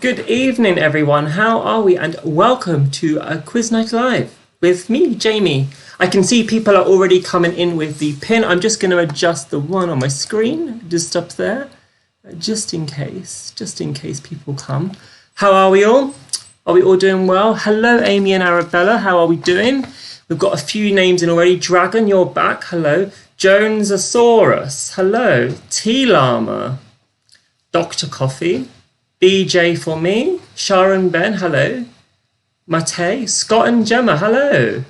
Good evening, everyone. How are we? And welcome to a Quiz Night Live with me, Jamie. I can see people are already coming in with the pin. I'm just going to adjust the one on my screen, just up there, just in case people come. How are we all? Are we all doing well? Hello, Amy and Arabella. How are we doing? We've got a few names in already. Dragon, you're back. Hello. Jonesasaurus. Hello. T-Llama. Dr. Coffee. BJ for me. Sharon Ben. Hello. Mate. Scott and Gemma. Hello.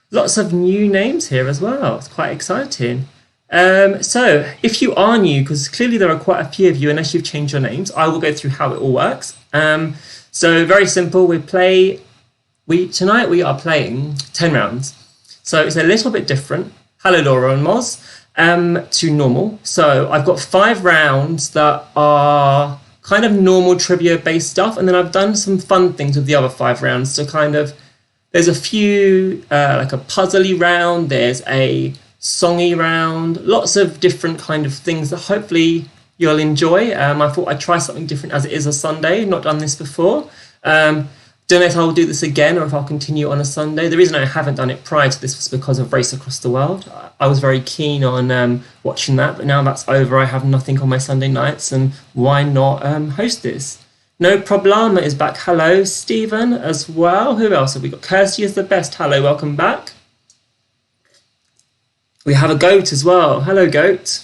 Lots of new names here as well. It's quite exciting. So if you are new, because clearly there are quite a few of you, unless you've changed your names, I will go through how it all works. So very simple. Tonight we are playing 10 rounds. So it's a little bit different. Hello, Laura and Moz. To normal. So I've got 5 rounds that are kind of normal trivia based stuff, and then I've done some fun things with the other 5 rounds to kind of, there's a few like a puzzly round, there's a songy round, lots of different kind of things that hopefully you'll enjoy. I thought I'd try something different as it is a Sunday, not done this before. Don't know if I'll do this again or if I'll continue on a Sunday. The reason I haven't done it prior to this was because of Race Across the World. I was very keen on watching that, but now that's over, I have nothing on my Sunday nights, and why not host this? No Problema is back. Hello, Stephen as well. Who else have we got? Kirsty is the best. Hello, welcome back. We have a goat as well. Hello, goat.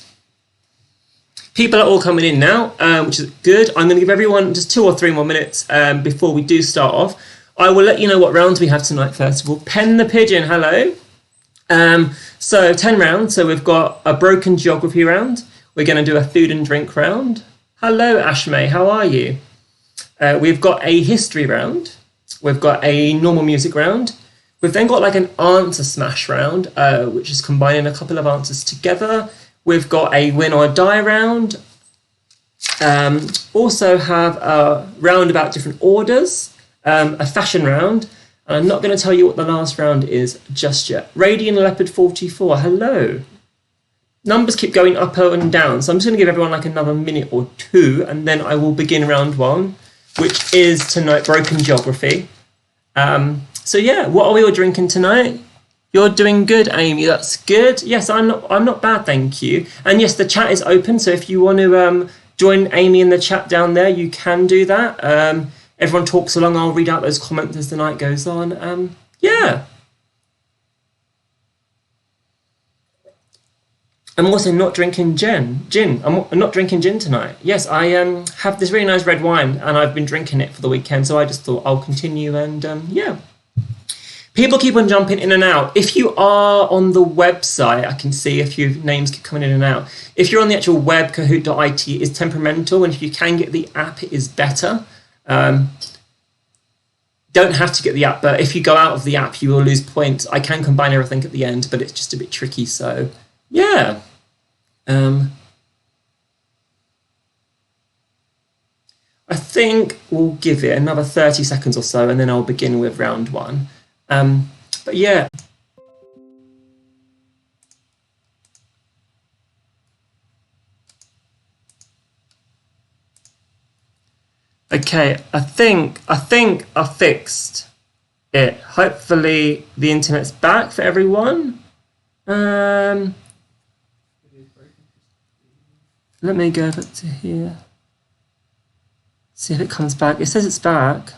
People are all coming in now, which is good. I'm going to give everyone just 2 or 3 more minutes before we do start off. I will let you know what rounds we have tonight, first of all. Pen the Pigeon, hello. So 10 rounds. So we've got a broken geography round. We're going to do a food and drink round. Hello, Ashmay, how are you? We've got a history round. We've got a normal music round. We've then got like an answer smash round, which is combining a couple of answers together. We've got a win or die round. Also have a round about different orders, a fashion round. And I'm not going to tell you what the last round is just yet. Radiant Leopard 44, hello. Numbers keep going up and down, so I'm just going to give everyone like another minute or 2, and then I will begin round 1, which is tonight broken geography. So yeah, what are we all drinking tonight? You're doing good, Amy. That's good. Yes, I'm not bad, thank you. And yes, the chat is open, so if you want to join Amy in the chat down there, you can do that. Everyone talks along. I'll read out those comments as the night goes on. Yeah. I'm also not drinking gin. I'm not drinking gin tonight. Yes, I have this really nice red wine, and I've been drinking it for the weekend, so I just thought I'll continue and yeah. People keep on jumping in and out. If you are on the website, I can see a few names keep coming in and out. If you're on the actual web, Kahoot.it is temperamental, and if you can get the app, it is better. Don't have to get the app, but if you go out of the app, you will lose points. I can combine everything at the end, but it's just a bit tricky, so yeah. I think we'll give it another 30 seconds or so, and then I'll begin with round 1. But yeah. Okay, I think I fixed it. Hopefully the internet's back for everyone. Let me go back to here. See if it comes back. It says it's back.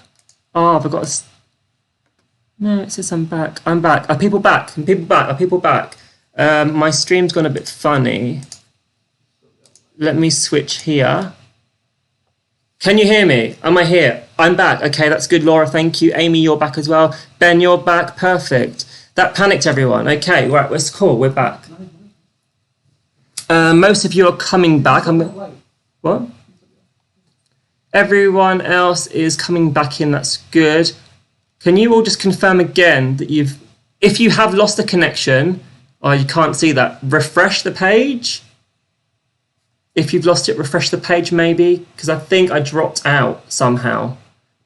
Oh, I've got a... No, it says I'm back. I'm back. Are people back? Are people back? Are people back? My stream's gone a bit funny. Let me switch here. Can you hear me? Am I here? I'm back. Okay, that's good, Laura. Thank you. Amy, you're back as well. Ben, you're back. Perfect. That panicked everyone. Okay, right, that's cool. We're back. Most of you are coming back. What? Everyone else is coming back in. That's good. Can you all just confirm again that if you have lost the connection, or you can't see that, refresh the page? If you've lost it, refresh the page maybe, because I think I dropped out somehow.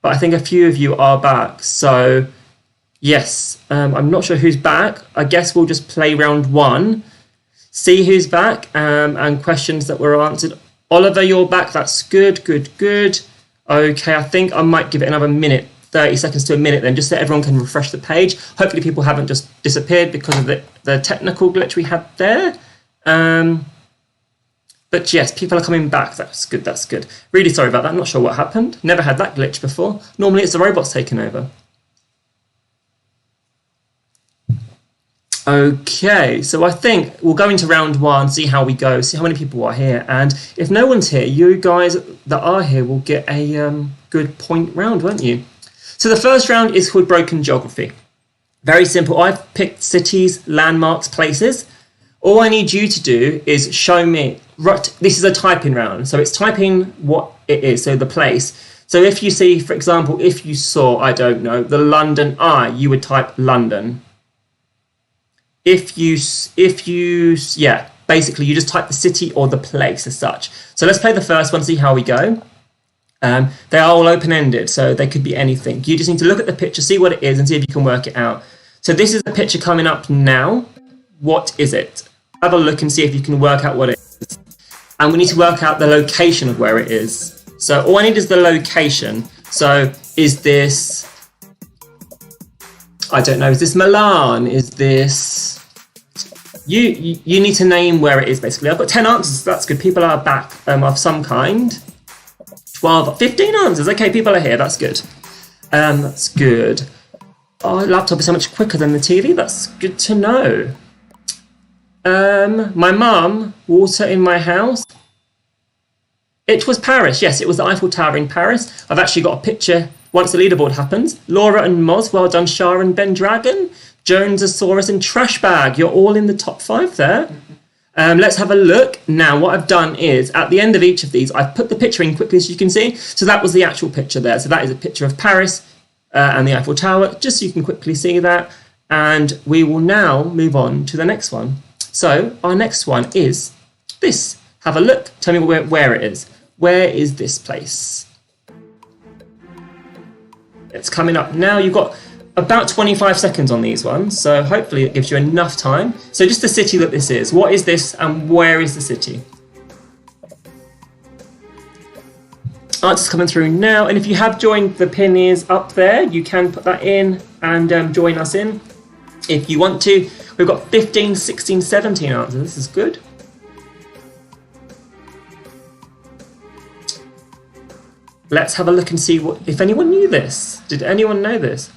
But I think a few of you are back, so yes. I'm not sure who's back. I guess we'll just play round 1, see who's back, and questions that were answered. Oliver, you're back. That's good, good, good. Okay, I think I might give it another minute, 30 seconds to a minute then, just so everyone can refresh the page. Hopefully people haven't just disappeared because of the technical glitch we had there. But yes, people are coming back. That's good, that's good. Really sorry about that. I'm not sure what happened. Never had that glitch before. Normally it's the robots taking over. Okay, so I think we'll go into round one, see how we go, see how many people are here. And if no one's here, you guys that are here will get a good point round, won't you? So the first round is called Broken Geography. Very simple. I've picked cities, landmarks, places. All I need you to do is show me, right, this is a typing round. So it's typing what it is, so the place. So if you see, for example, if you saw, I don't know, the London Eye, you would type London. If you, yeah, basically you just type the city or the place as such. So let's play the first one, see how we go. They are all open-ended, so they could be anything. You just need to look at the picture, see what it is, and see if you can work it out. So this is the picture coming up now. What is it? Have a look and see if you can work out what it is. And we need to work out the location of where it is. So all I need is the location. So is this, I don't know, is this Milan? Is this... You need to name where it is, basically. I've got 10 answers, that's good. People are back of some kind. 12, 15 answers. Okay, people are here, that's good. That's good. Oh, the laptop is so much quicker than the TV. That's good to know. My mum, water in my house. It was Paris. Yes, it was the Eiffel Tower in Paris. I've actually got a picture once the leaderboard happens. Laura and Moz, well done. Shah and Ben Dragon. Jonesasaurus and Trash Bag. You're all in the top 5 there. Let's have a look. Now, what I've done is, at the end of each of these, I've put the picture in quickly so you can see. So that was the actual picture there. So that is a picture of Paris and the Eiffel Tower, just so you can quickly see that. And we will now move on to the next one. So our next one is this. Have a look. Tell me where it is. Where is this place? It's coming up now. You've got about 25 seconds on these ones, so hopefully it gives you enough time. So just the city that this is. What is this and where is the city? Answers coming through now, and if you have joined, the pin is up there. You can put that in and join us in if you want to. We've got 15, 16, 17 answers. This is good. Let's have a look and see if anyone knew this. Did anyone know this?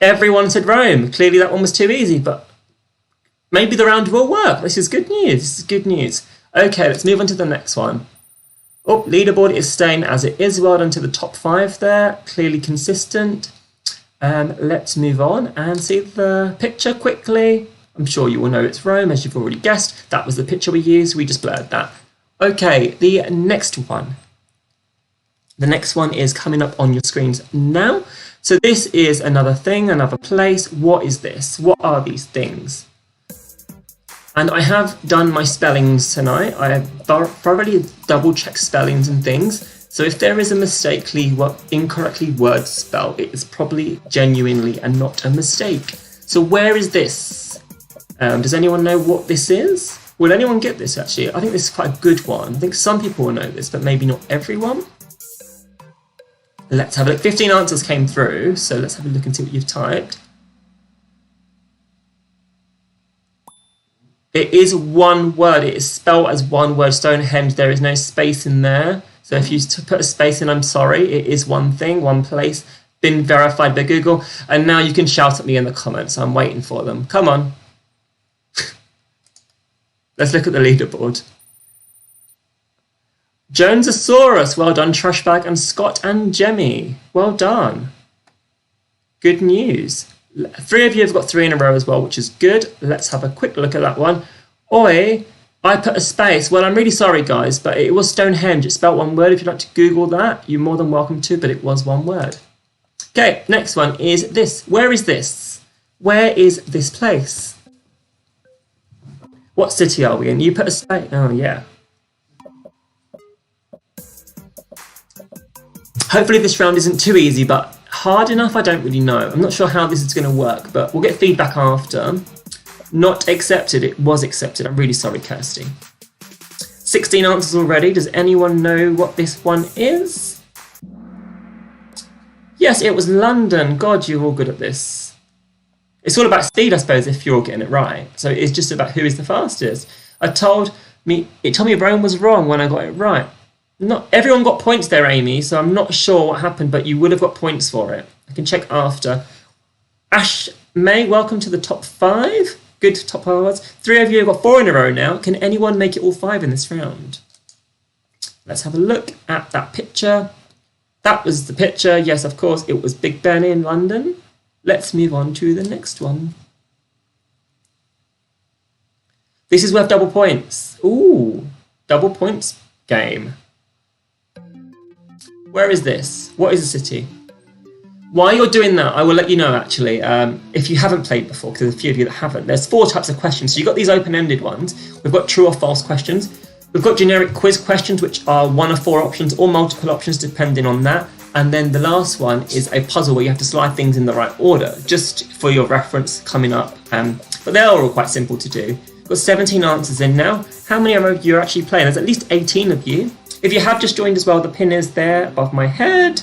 Everyone said Rome. Clearly that one was too easy, but maybe the round will work. This is good news. This is good news. Okay, let's move on to the next one. Oh, leaderboard is staying as it is. Well done to the top 5 there. Clearly consistent. Let's move on and see the picture quickly. I'm sure you will know it's Rome, as you've already guessed. That was the picture we used. We just blurred that. Okay, the next one. The next one is coming up on your screens now. So this is another thing, another place. What is this? What are these things? And I have done my spellings tonight. I have thoroughly double-checked spellings and things. So if there is a incorrectly word spelled, it is probably genuinely and not a mistake. So where is this? Does anyone know what this is? Will anyone get this, actually? I think this is quite a good one. I think some people will know this, but maybe not everyone. Let's have a look. 15 answers came through, so let's have a look and see what you've typed. It is one word. It is spelled as one word, Stonehenge. There is no space in there. So if you put a space in, I'm sorry. It is one thing, one place. Been verified by Google. And now you can shout at me in the comments. I'm waiting for them. Come on. Let's look at the leaderboard. Jonesasaurus, well done. Trashbag and Scott and Jemmy, well done. Good news. 3 of you have got 3 in a row as well, which is good. Let's have a quick look at that one. Oi, I put a space. Well, I'm really sorry, guys, but it was Stonehenge. It's spelled one word. If you'd like to Google that, you're more than welcome to, but it was one word. Okay, next one is this. Where is this? Where is this place? What city are we in? You put a space. Oh, yeah. Hopefully this round isn't too easy, but hard enough, I don't really know. I'm not sure how this is going to work, but we'll get feedback after. Not accepted. It was accepted. I'm really sorry, Kirsty. 16 answers already. Does anyone know what this one is? Yes, it was London. God, you're all good at this. It's all about speed, I suppose, if you're all getting it right. So it's just about who is the fastest. It told me Rome was wrong when I got it right. Not everyone got points there, Amy, so I'm not sure what happened, but you would have got points for it. I can check after. Ash May, welcome to the top 5. Good top 5 words. 3 of you have got 4 in a row now. Can anyone make it all 5 in this round? Let's have a look at that picture. That was the picture. Yes, of course, it was Big Ben in London. Let's move on to the next one. This is worth double points. Ooh, double points game. Where is this? What is the city? While you're doing that, I will let you know, actually, if you haven't played before, because there's a few of you that haven't, there's 4 types of questions. So you've got these open-ended ones. We've got true or false questions. We've got generic quiz questions, which are 1 of 4 options or multiple options, depending on that. And then the last one is a puzzle where you have to slide things in the right order, just for your reference coming up. But they're all quite simple to do. We've got 17 answers in now. How many of you are actually playing? There's at least 18 of you. If you have just joined as well, the pin is there above my head.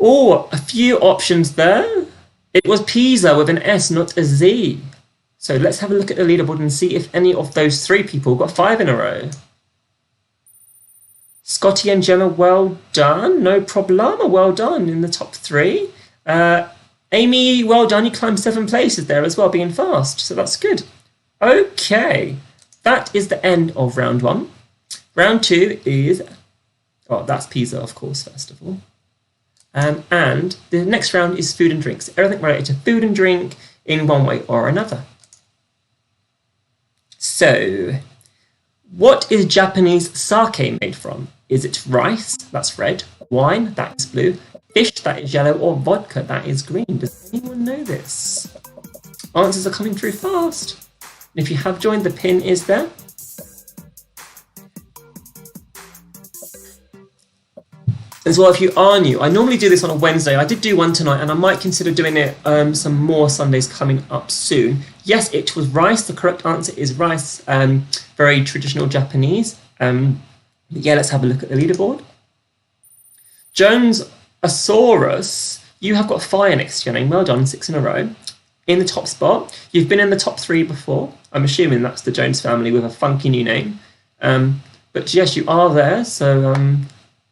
Oh, a few options there. It was Pisa with an S, not a Z. So let's have a look at the leaderboard and see if any of those 3 people got 5 in a row. Scotty and Gemma, well done. No problema, well done in the top 3. Amy, well done. You climbed 7 places there as well, being fast. So that's good. Okay. That is the end of round 1. Round 2 is... Oh, that's Pisa, of course, first of all. And the next round is food and drinks. Everything related to food and drink in one way or another. So, what is Japanese sake made from? Is it rice? That's red. Wine? That is blue. Fish? That is yellow. Or vodka? That is green. Does anyone know this? Answers are coming through fast. And if you have joined, the pin is there. As well, if you are new, I normally do this on a Wednesday. I did do one tonight, and I might consider doing it some more Sundays coming up soon. Yes, it was rice. The correct answer is rice. Very traditional Japanese. Yeah, let's have a look at the leaderboard. Jones Asaurus, you have got fire next to your name. Well done, 6 in a row. In the top spot. You've been in the top 3 before. I'm assuming that's the Jones family with a funky new name. But yes, you are there, so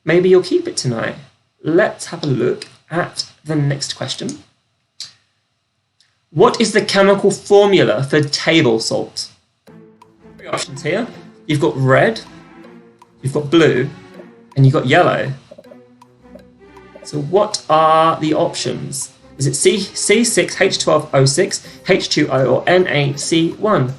maybe you'll keep it tonight. Let's have a look at the next question. What is the chemical formula for table salt? 3 options here. You've got red, you've got blue, and you've got yellow. So what are the options? Is it C6H12O6, H2O, or NaC1?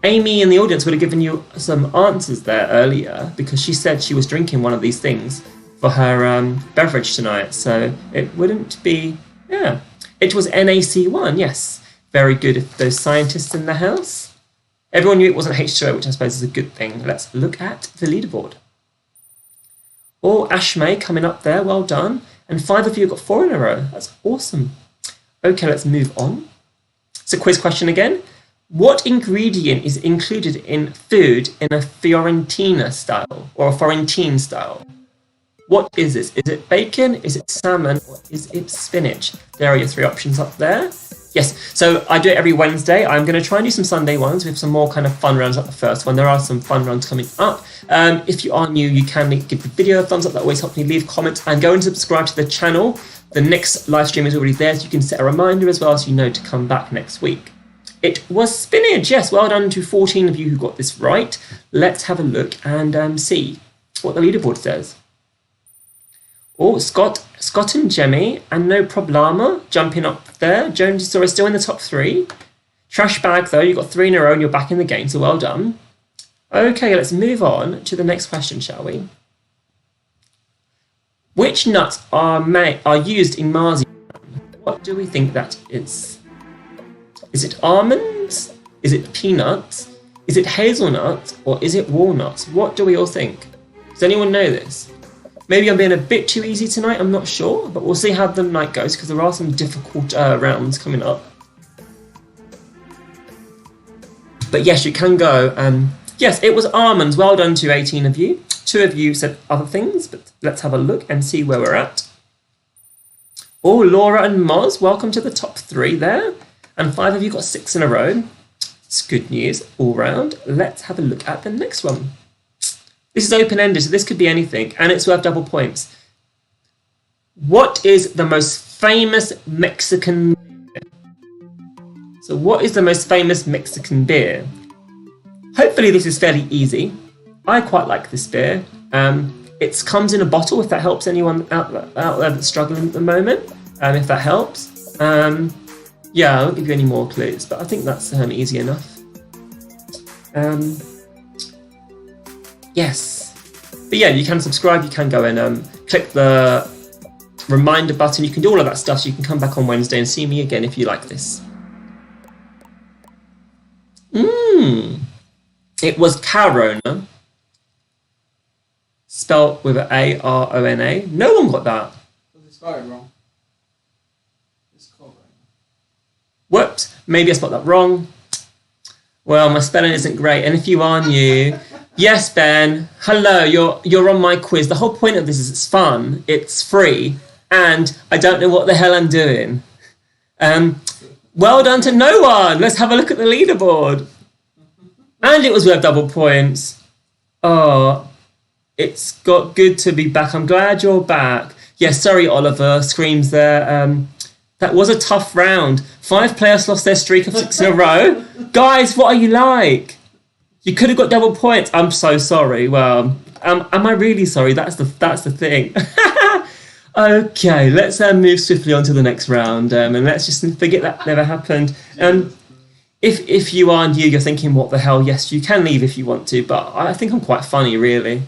Amy in the audience would have given you some answers there earlier because she said she was drinking one of these things for her beverage tonight. So it wouldn't be, yeah. It was NaC1, yes. Very good if those scientists in the house. Everyone knew it wasn't H2O, which I suppose is a good thing. Let's look at the leaderboard. Oh, Ashmay coming up there, well done. And 5 of you got 4 in a row. That's awesome. Okay, let's move on. It's a quiz question again. What ingredient is included in food in a Fiorentina style or a Florentine style? What is this? Is it bacon? Is it salmon? Or is it spinach? There are your 3 options up there. Yes, so I do it every Wednesday. I'm going to try and do some Sunday ones with some more kind of fun rounds like the first one. There are some fun rounds coming up. If you are new, you can give the video a thumbs up. That always helps me. Leave comments and go and subscribe to the channel. The next live stream is already there, so you can set a reminder as well so you know to come back next week. It was spinach. Yes, well done to 14 of you who got this right. Let's have a look and see what the leaderboard says. Oh, Scott and Jamie, and no problema, jumping up there. Jonesy Saw is still in the top 3. Trash bag, though, you got 3 in a row and you're back in the game, so well done. Okay, let's move on to the next question, shall we? Which nuts are used in marzipan? What do we think that is? Is it almonds? Is it peanuts? Is it hazelnuts? Or is it walnuts? What do we all think? Does anyone know this? Maybe I'm being a bit too easy tonight, I'm not sure, but we'll see how the night goes because there are some difficult rounds coming up. But yes, you can go. Yes, it was almonds. Well done to 18 of you. 2 of you said other things, but let's have a look and see where we're at. Oh, Laura and Moz, welcome to the top 3 there. And 5 of you got 6 in a row. It's good news all round. Let's have a look at the next one. This is open-ended, so this could be anything, and it's worth double points. What is the most famous Mexican beer? So what is the most famous Mexican beer? Hopefully this is fairly easy. I quite like this beer. It comes in a bottle, if that helps anyone out there that's struggling at the moment, if that helps. Yeah, I won't give you any more clues, but I think that's easy enough. Yes. But yeah, you can subscribe, you can go and click the reminder button, you can do all of that stuff, so you can come back on Wednesday and see me again if you like this. It was Carona, spelled with an A-R-O-N-A. No one got that. It's spelled wrong. It's called right. Whoops, maybe I spelled that wrong. Well, my spelling isn't great, and if you are new, yes, Ben, hello, you're on my quiz. The whole point of this is it's fun, it's free, and I don't know what the hell I'm doing. Well done to no one. Let's have a look at the leaderboard. And it was worth double points. Oh, it's got good to be back. I'm glad you're back. Yeah, sorry, Oliver, screams there. That was a tough round. 5 players lost their streak of 6 in a row. Guys, what are you like? You could have got double points. I'm so sorry. Well, am I really sorry? That's the thing. Okay, let's move swiftly on to the next round, and let's just forget that never happened. If you are new, you're thinking, what the hell? Yes, you can leave if you want to, but I think I'm quite funny, really,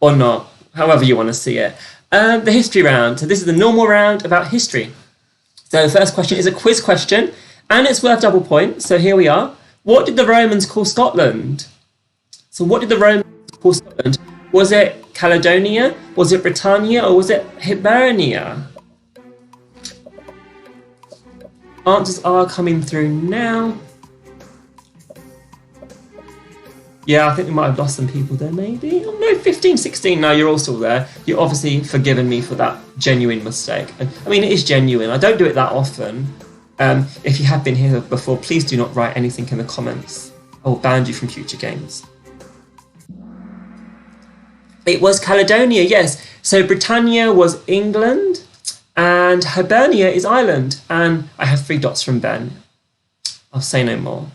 or not, however you want to see it. The history round. So this is the normal round about history. So the first question is a quiz question, and it's worth double points. So here we are. What did the Romans call Scotland? So what did the Romans call Scotland? Was it Caledonia? Was it Britannia? Or was it Hibernia? Answers are coming through now. Yeah, I think we might have lost some people there, maybe. Oh no, 15, 16. No, you're all still there. You're obviously forgiven me for that genuine mistake. And I mean, it is genuine. I don't do it that often. If you have been here before, please do not write anything in the comments. I will ban you from future games. It was Caledonia, yes. So Britannia was England, and Hibernia is Ireland. And I have 3 dots from Ben. I'll say no more.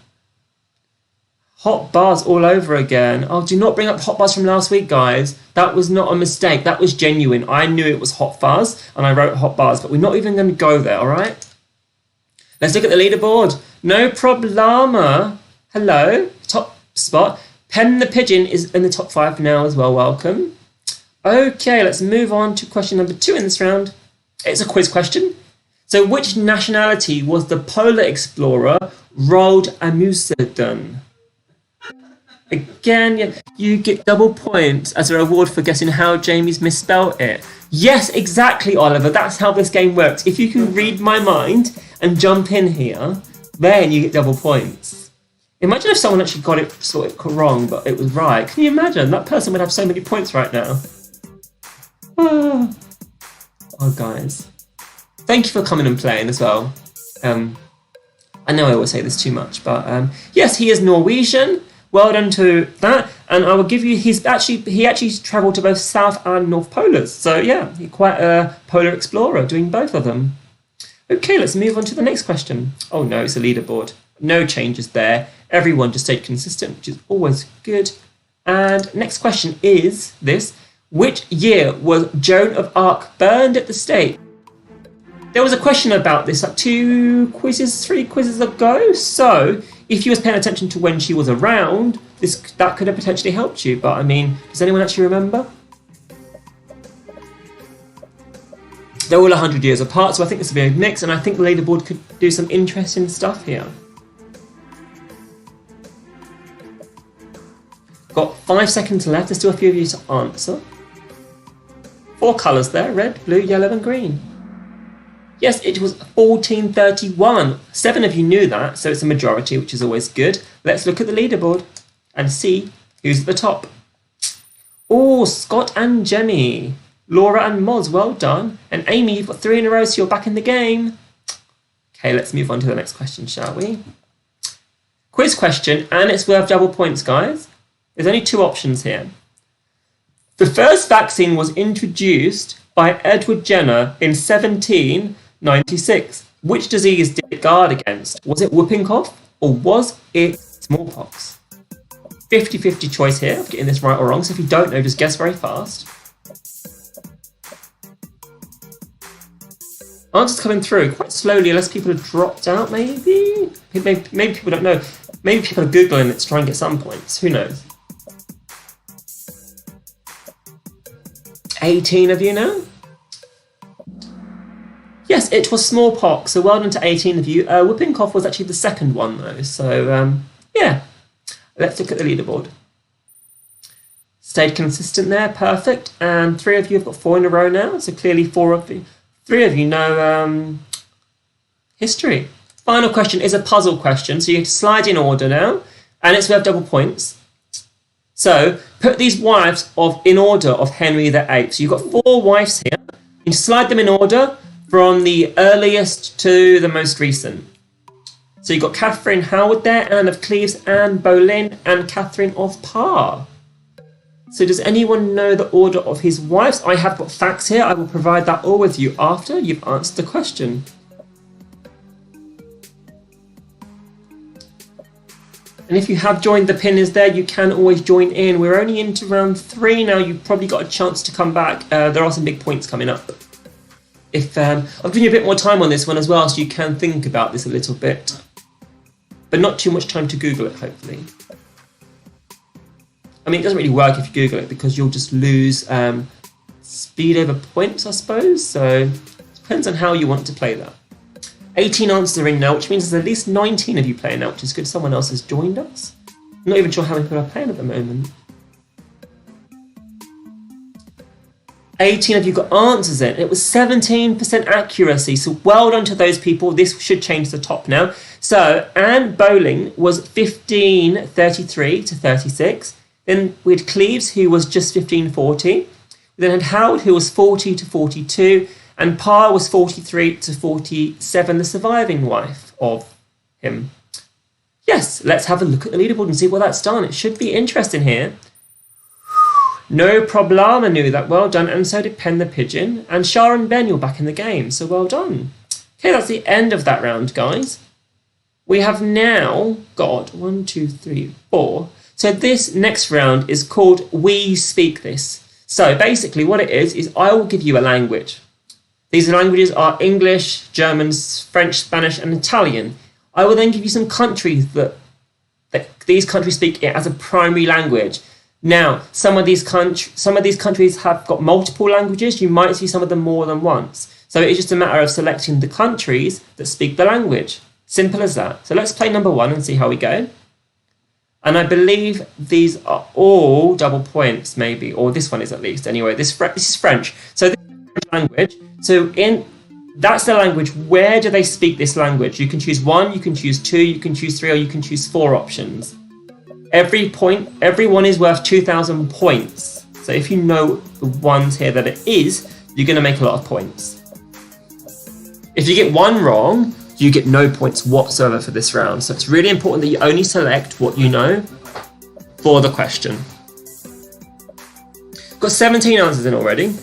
Hot bars all over again. Oh, do not bring up hot bars from last week, guys. That was not a mistake. That was genuine. I knew it was hot fuzz, and I wrote hot bars, but we're not even going to go there, all right? Let's look at the leaderboard. No problema. Hello. Top spot. Pen the Pigeon is in the top 5 now as well. Welcome. Okay, let's move on to question number 2 in this round. It's a quiz question. So which nationality was the polar explorer Roald Amundsen? Again, you get double points as a reward for guessing how Jamie's misspelled it. Yes, exactly, Oliver. That's how this game works. If you can read my mind and jump in here, then you get double points. Imagine if someone actually got it sort of wrong, but it was right. Can you imagine? That person would have so many points right now. Oh, guys. Thank you for coming and playing as well. I know I always say this too much, but yes, he is Norwegian. Well done to that, and I will give you. He actually travelled to both South and North Polars. So yeah, he's quite a polar explorer, doing both of them. Okay, let's move on to the next question. Oh no, it's a leaderboard. No changes there. Everyone just stayed consistent, which is always good. And next question is this: which year was Joan of Arc burned at the stake? There was a question about this like 3 quizzes ago. So if you was paying attention to when she was around, that could have potentially helped you. But I mean, does anyone actually remember? They're all 100 years apart, so I think this will be a mix, and I think the leaderboard could do some interesting stuff here. Got 5 seconds left. There's still a few of you to answer. 4 colours there: red, blue, yellow, and green. Yes, it was 1431. 7 of you knew that, so it's a majority, which is always good. let's look at the leaderboard and see who's at the top. Oh, Scott and Jemmy. Laura and Moz, well done. And Amy, you've got 3 in a row, so you're back in the game. Okay, let's move on to the next question, shall we? Quiz question, and it's worth double points, guys. There's only 2 options here. The first vaccine was introduced by Edward Jenner in 1796. Which disease did it guard against? Was it whooping cough or was it smallpox? 50-50 choice here of getting this right or wrong, so if you don't know, just guess very fast. Answers coming through quite slowly unless people have dropped out, maybe? Maybe people don't know. Maybe people are Googling it to try and get some points. Who knows? 18 of you now? Yes, it was smallpox, so well done to 18 of you. Whooping cough was actually the second one, though, so yeah. Let's look at the leaderboard. Stayed consistent there, perfect. And 3 of you have got 4 in a row now, so clearly 3 of you know history. Final question is a puzzle question, so you have to slide in order now, and it's worth double points. So put these wives in order of Henry VIII. So you've got 4 wives here. You slide them in order from the earliest to the most recent. So you've got Catherine Howard there, Anne of Cleves, Anne Boleyn, and Catherine of Parr. So does anyone know the order of his wives? I have got facts here. I will provide that all with you after you've answered the question. And if you have joined the pin is there, you can always join in. We're only into round 3 now. You've probably got a chance to come back. There are some big points coming up. I'll give you a bit more time on this one as well, so you can think about this a little bit. But not too much time to Google it, hopefully. I mean, it doesn't really work if you Google it because you'll just lose speed over points, I suppose. So it depends on how you want to play that. 18 answers are in now, which means there's at least 19 of you playing now, which is good. Someone else has joined us. I'm not even sure how many people are playing at the moment. 18 of you got answers in. It was 17% accuracy, so well done to those people. This should change the top now. So Anne Boleyn was 1533 to 36. Then we had Cleves, who was just 1540. We then had Howard, who was 40 to 42. And Parr was 43 to 47, the surviving wife of him. Yes, let's have a look at the leaderboard and see what that's done. It should be interesting here. No problema knew that. Well done. And so did Pen the Pigeon. And Shah and Ben, you're back in the game. So well done. Okay, that's the end of that round, guys. We have now got 1, 2, 3, 4. So this next round is called We Speak This. So basically what it is I will give you a language. These languages are English, German, French, Spanish, and Italian. I will then give you some countries that these countries speak it as a primary language. Now, some of these countries have got multiple languages. You might see some of them more than once. So it's just a matter of selecting the countries that speak the language. Simple as that. So let's play number 1 and see how we go. And I believe these are all double points, maybe, or this one is at least. Anyway, this is French. So this is French language. So that's the language. Where do they speak this language? You can choose 1, you can choose 2, you can choose 3, or you can choose 4 options. Every one is worth 2,000 points. So if you know the ones here that it is, you're going to make a lot of points. If you get 1 wrong, you get no points whatsoever for this round. So it's really important that you only select what you know for the question. Got 17 answers in already.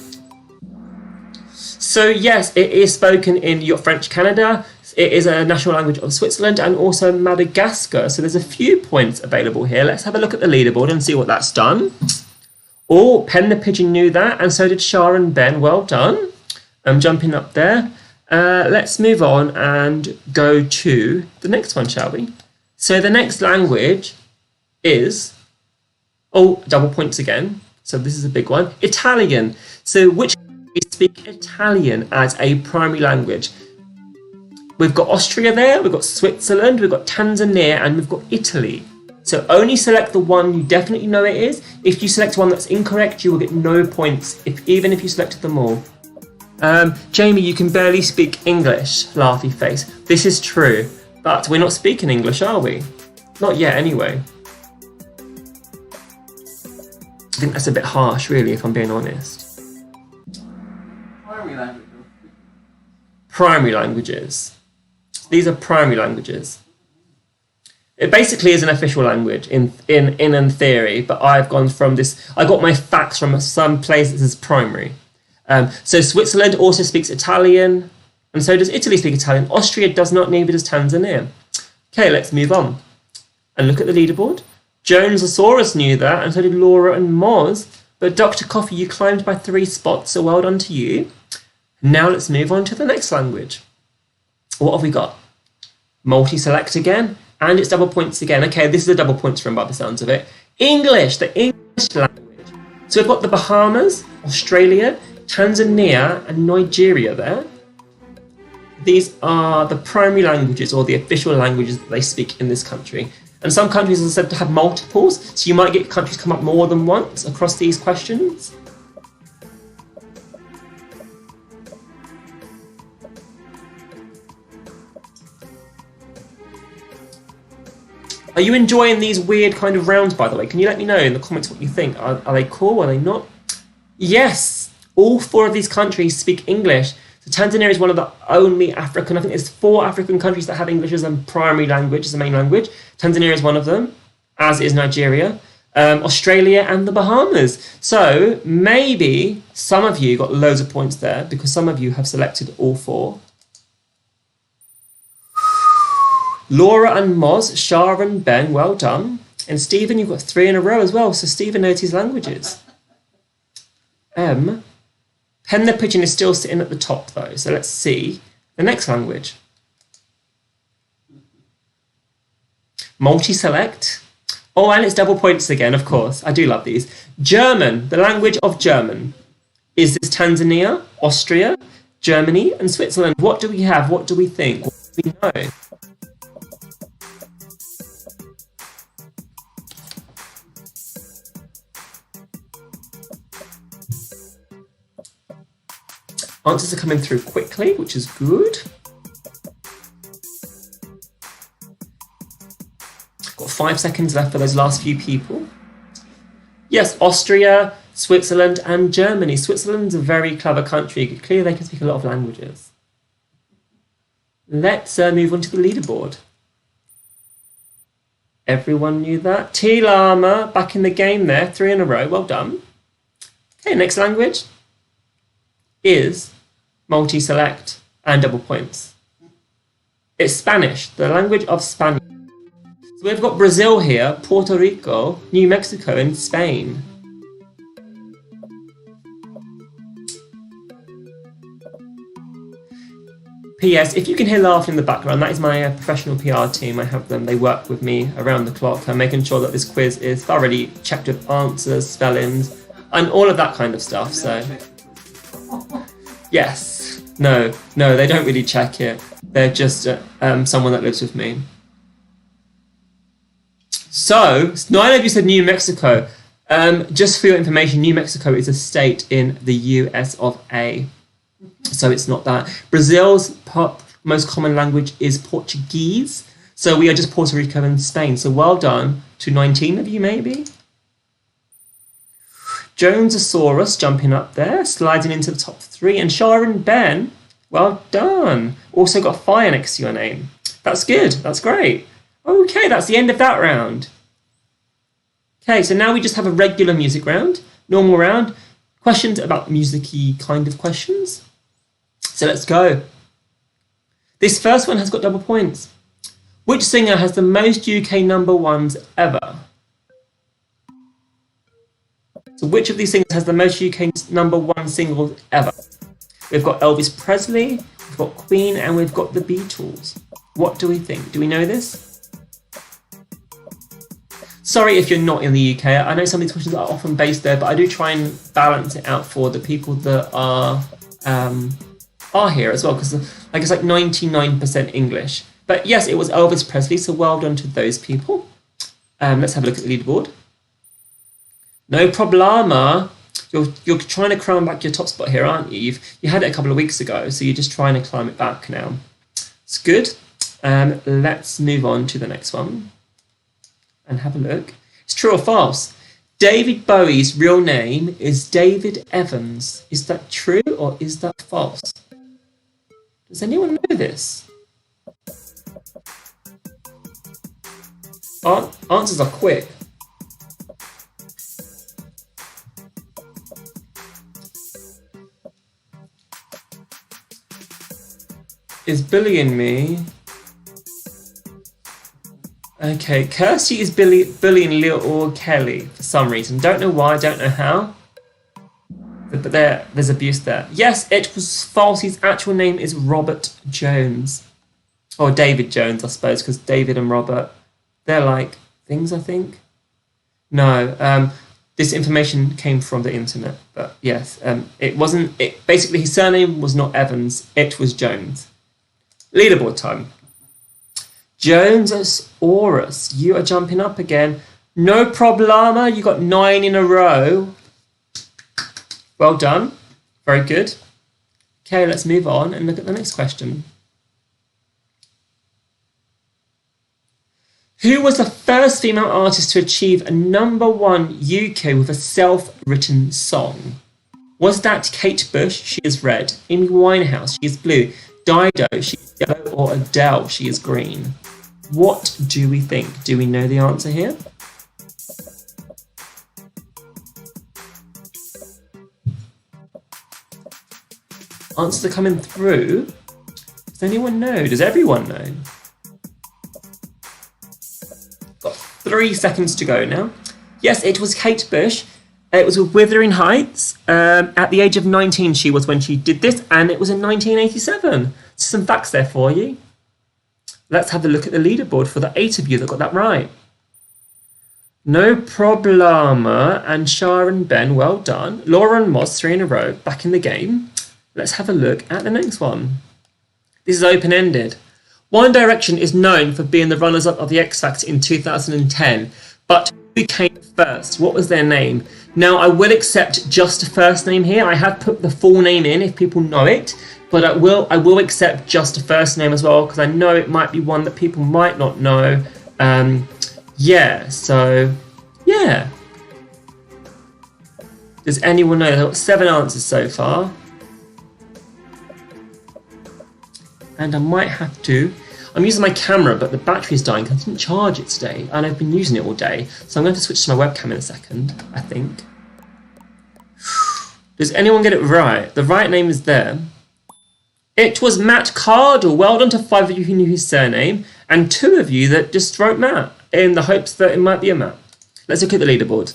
So yes, it is spoken in your French Canada. It is a national language of Switzerland and also Madagascar. So there's a few points available here. Let's have a look at the leaderboard and see what that's done. Oh, Pen the Pigeon knew that, and so did Shah and Ben. Well done. I'm jumping up there. Let's move on and go to the next one, shall we? So the next language is, double points again. So this is a big one. Italian. So which countries speak Italian as a primary language? We've got Austria there, we've got Switzerland, we've got Tanzania, and we've got Italy. So only select the one you definitely know it is. If you select one that's incorrect, you will get no points, even if you selected them all. Jamie, you can barely speak English, laughy face. This is true, but we're not speaking English, are we? Not yet, anyway. I think that's a bit harsh, really, if I'm being honest. Primary language. Primary languages. These are primary languages. It basically is an official language in theory, but I've gone from this. I got my facts from some place that says primary. So Switzerland also speaks Italian, and so does Italy speak Italian. Austria does not, neither does Tanzania. Okay, let's move on and look at the leaderboard. Jonesosaurus knew that, and so did Laura and Moz. But Dr. Coffee, you climbed by 3 spots, so well done to you. Now let's move on to the next language. What have we got? Multi-select again, and it's double points again. Okay, this is a double points room by the sounds of it. English, the English language. So we've got the Bahamas, Australia, Tanzania, and Nigeria there. These are the primary languages, or the official languages that they speak in this country. And some countries are said to have multiples, so you might get countries come up more than once across these questions. Are you enjoying these weird kind of rounds, by the way? Can you let me know in the comments what you think? Are they cool? Are they not? Yes, all 4 of these countries speak English. So Tanzania is one of the only African, I think there's 4 African countries that have English as a primary language, as a main language. Tanzania is one of them, as is Nigeria, Australia and the Bahamas. So maybe some of you got loads of points there because some of you have selected all 4. Laura and Moz, Shah and Ben, well done. And Stephen, you've got 3 in a row as well. So Stephen knows his languages. Pen the Pigeon is still sitting at the top though. So let's see the next language. Multi-select. Oh, and it's double points again, of course. I do love these. German, the language of German. Is this Tanzania, Austria, Germany, and Switzerland? What do we have? What do we think? What do we know? Answers are coming through quickly, which is good. Got 5 seconds left for those last few people. Yes, Austria, Switzerland, and Germany. Switzerland's a very clever country. Clearly, they can speak a lot of languages. Let's move on to the leaderboard. Everyone knew that. T Llama back in the game there, 3 in a row. Well done. Okay, next language is multi-select and double points. It's Spanish, the language of Spanish. So we've got Brazil here, Puerto Rico, New Mexico, and Spain. P.S. If you can hear laughing in the background, that is my professional PR team. I have them, they work with me around the clock. I'm making sure that this quiz is thoroughly checked with answers, spellings, and all of that kind of stuff, so... Yes. No, they don't really check it. They're just someone that lives with me. So, 9 of you said New Mexico. Just for your information, New Mexico is a state in the US of A. So it's not that. Brazil's most common language is Portuguese. So we are just Puerto Rico and Spain. So well done to 19 of you, maybe. Jonesosaurus jumping up there, sliding into the top 3. And Shah and Ben, well done. Also got fire next to your name. That's good. That's great. Okay, that's the end of that round. Okay, so now we just have a regular music round, normal round. Questions about music-y kind of questions. So let's go. This first one has got double points. Which singer has the most UK #1s ever? So which of these singers has the most UK #1 singles ever? We've got Elvis Presley, we've got Queen, and we've got the Beatles. What do we think? Do we know this? Sorry if you're not in the UK. I know some of these questions are often based there, but I do try and balance it out for the people that are here as well, because like it's like 99% English. But yes, it was Elvis Presley, so well done to those people. Let's have a look at the leaderboard. No problema. You're trying to climb back your top spot here, aren't you? You had it a couple of weeks ago, so you're just trying to climb it back now. It's good. Let's move on to the next one. and have a look. It's true or false? David Bowie's real name is David Evans. Is that true or is that false? Does anyone know this? Answers are quick. Is bullying me? Okay, Kirsty is bullying little Kelly for some reason. Don't know why, don't know how. But there's abuse there. Yes, it was false. His actual name is Robert Jones. Or David Jones, I suppose, because David and Robert, they're like things, I think. No, this information came from the internet. But yes, it wasn't... Basically, his surname was not Evans. It was Jones. Leaderboard time. Jones Aurus, you are jumping up again. No problema, you got 9 in a row. Well done. Very good. Okay, let's move on and look at the next question. Who was the first female artist to achieve a #1 UK with a self-written song? Was that Kate Bush? She is red. Amy Winehouse? She is blue. Dido? She is yellow. Or Adele? She is green. What do we think? Do we know the answer here? Answers are coming through. Does anyone know? Does everyone know? Got 3 seconds to go now. Yes, it was Kate Bush. It was with Wuthering Heights. At the age of 19 she was when she did this, and it was in 1987. Some facts there for you. Let's have a look at the leaderboard for the 8 of you that got that right. No problema. And Shah and Ben, well done. Laura and Moz, 3 in a row, back in the game. Let's have a look at the next one. This is open-ended. One Direction is known for being the runners-up of the X Factor in 2010, but who came first? What was their name? Now, I will accept just a first name here. I have put the full name in if people know it, but I will accept just a first name as well, because I know it might be one that people might not know. Yeah. Does anyone know? I've got 7 answers so far. And I might have to... I'm using my camera, but the battery's dying because I didn't charge it today, and I've been using it all day. So I'm going to switch to my webcam in a second, I think. Does anyone get it right? The right name is there. It was Matt Cardle. Well done to 5 of you who knew his surname, and 2 of you that just wrote Matt, in the hopes that it might be a Matt. Let's look at the leaderboard.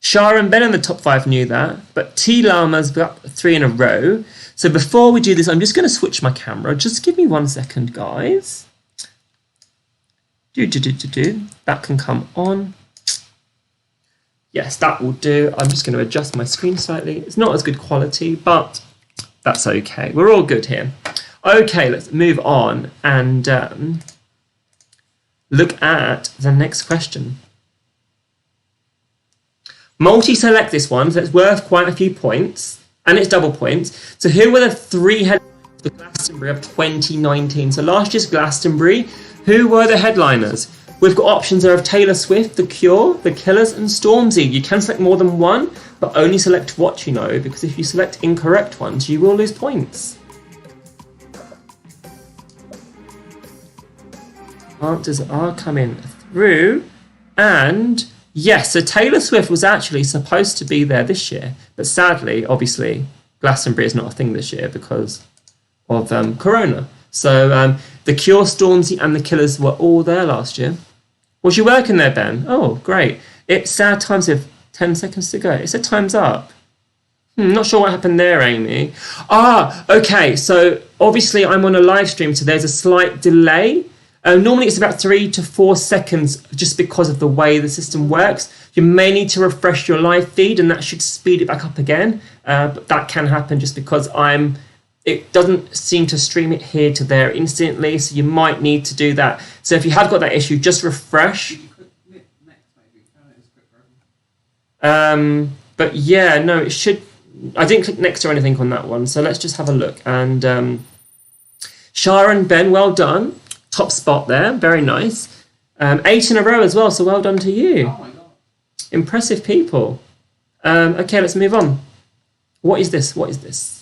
Shah and Ben in the top 5 knew that, but T Lama's got 3 in a row. So before we do this, I'm just going to switch my camera. Just give me 1 second, guys. That can come on. Yes, that will do. I'm just going to adjust my screen slightly. It's not as good quality, but that's okay. We're all good here. Okay, let's move on and look at the next question. Multi-select this one, so it's worth quite a few points. And it's double points. So who were the 3 headliners of the Glastonbury of 2019? So last year's Glastonbury, who were the headliners? We've got options there of Taylor Swift, The Cure, The Killers, and Stormzy. You can select more than one, but only select what you know, because if you select incorrect ones, you will lose points. Answers are coming through, and yes, so Taylor Swift was actually supposed to be there this year, but sadly, obviously, Glastonbury is not a thing this year because of Corona. So The Cure, Stormzy, and The Killers were all there last year. Was you working there, Ben? Oh, great. It's sad times with 10 seconds to go. It said time's up. Not sure what happened there, Amy. Okay, so obviously I'm on a live stream, so there's a slight delay. Normally it's about 3 to 4 seconds just because of the way the system works. You may need to refresh your live feed and that should speed it back up again. But that can happen just because it doesn't seem to stream it here to there instantly. So you might need to do that. So if you have got that issue, just refresh. But yeah, no, it should. I didn't click next or anything on that one. So let's just have a look. And Shara and Ben, well done. Top spot there, very nice. 8 in a row as well, so well done to you. Oh my god. Impressive people. Okay, let's move on. What is this? What is this?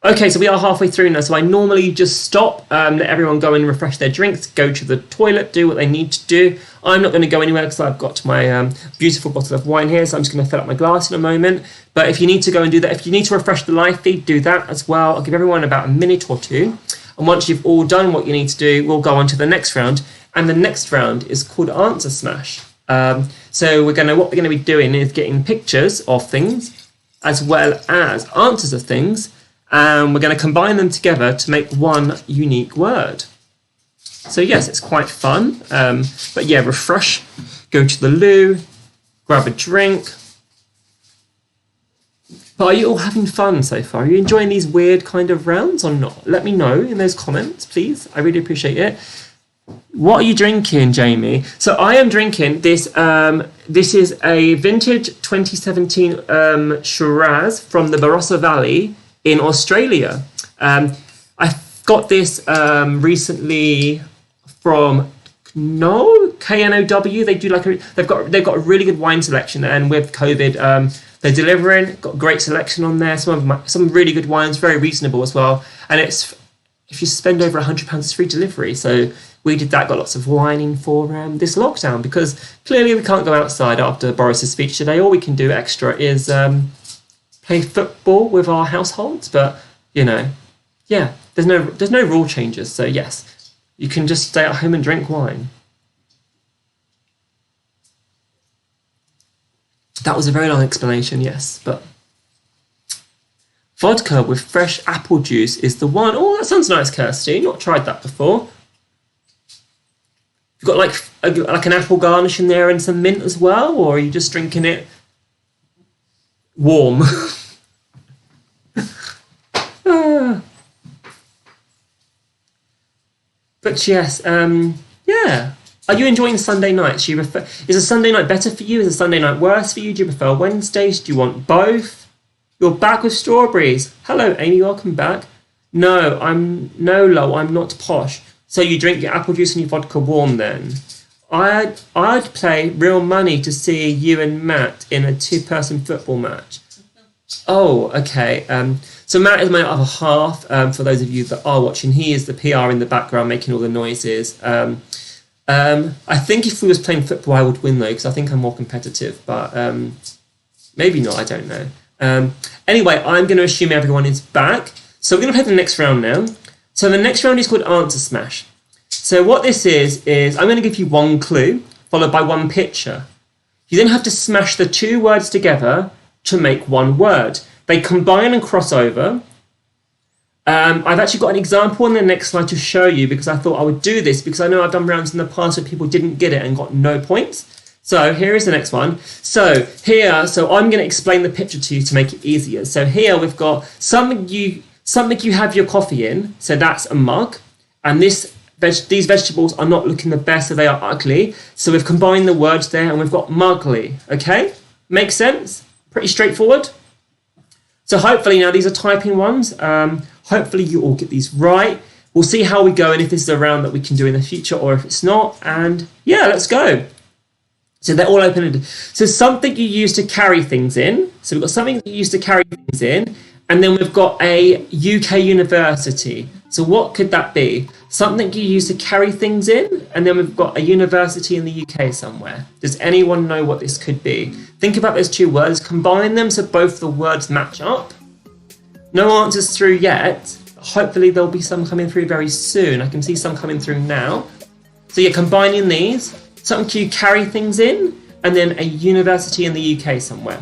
Okay, so we are halfway through now, so I normally just stop, let everyone go and refresh their drinks, go to the toilet, do what they need to do. I'm not going to go anywhere because I've got my beautiful bottle of wine here, so I'm just going to fill up my glass in a moment. But if you need to go and do that, if you need to refresh the live feed, do that as well. I'll give everyone about a minute or two. And once you've all done what you need to do, we'll go on to the next round. And the next round is called Answer Smash. So what we're going to be doing is getting pictures of things as well as answers of things. And we're going to combine them together to make one unique word. So yes, it's quite fun. But yeah, refresh, go to the loo, grab a drink. But are you all having fun so far? Are you enjoying these weird kind of rounds or not? Let me know in those comments, please. I really appreciate it. What are you drinking, Jamie? So I am drinking this. This is a vintage 2017 Shiraz from the Barossa Valley in Australia. I got this recently from KNOW. They do they've got a really good wine selection, and with COVID, they're delivering. Got a great selection on there. Some really good wines, very reasonable as well. And it's if you spend over £100, it's free delivery. So we did that. Got lots of wine in for this lockdown because clearly we can't go outside after Boris's speech today. All we can do extra is play football with our households, but yeah, there's no rule changes. So yes, you can just stay at home and drink wine. That was a very long explanation, yes, but vodka with fresh apple juice is the one. Oh, that sounds nice, Kirsty. Not tried that before. You've got like an apple garnish in there and some mint as well, or are you just drinking it warm? But yes, yeah. Are you enjoying Sunday nights? Is a Sunday night better for you? Is a Sunday night worse for you? Do you prefer Wednesdays? Do you want both? You're back with strawberries. Hello, Amy. Welcome back. No, I'm not posh. So you drink your apple juice and your vodka warm then? I'd play real money to see you and Matt in a 2-person football match. Oh, okay. So Matt is my other half. For those of you that are watching, he is the PR in the background making all the noises. I think if we was playing football, I would win though, because I think I'm more competitive. But maybe not. I don't know. Anyway, I'm going to assume everyone is back. So we're going to play the next round now. So the next round is called Answer Smash. So what this is I'm going to give you one clue followed by one picture. You then have to smash the 2 words together to make one word. They combine and cross over. I've actually got an example on the next slide to show you because I thought I would do this because I know I've done rounds in the past where people didn't get it and got no points. So here is the next one. So I'm going to explain the picture to you to make it easier. So here we've got something you have your coffee in. So that's a mug. And these vegetables are not looking the best, so they are ugly. So we've combined the words there and we've got mugly. Okay? Makes sense? Pretty straightforward. So hopefully now these are typing ones. Hopefully you all get these right. We'll see how we go and if this is a round that we can do in the future or if it's not. And yeah, let's go. So they're all open-ended. So something you use to carry things in. So we've got something you use to carry things in. And then we've got a UK university. So what could that be? Something you use to carry things in. And then we've got a university in the UK somewhere. Does anyone know what this could be? Think about those 2 words. Combine them so both the words match up. No answers through yet. Hopefully there'll be some coming through very soon. I can see some coming through now. So you're combining these. Something you carry things in. And then a university in the UK somewhere.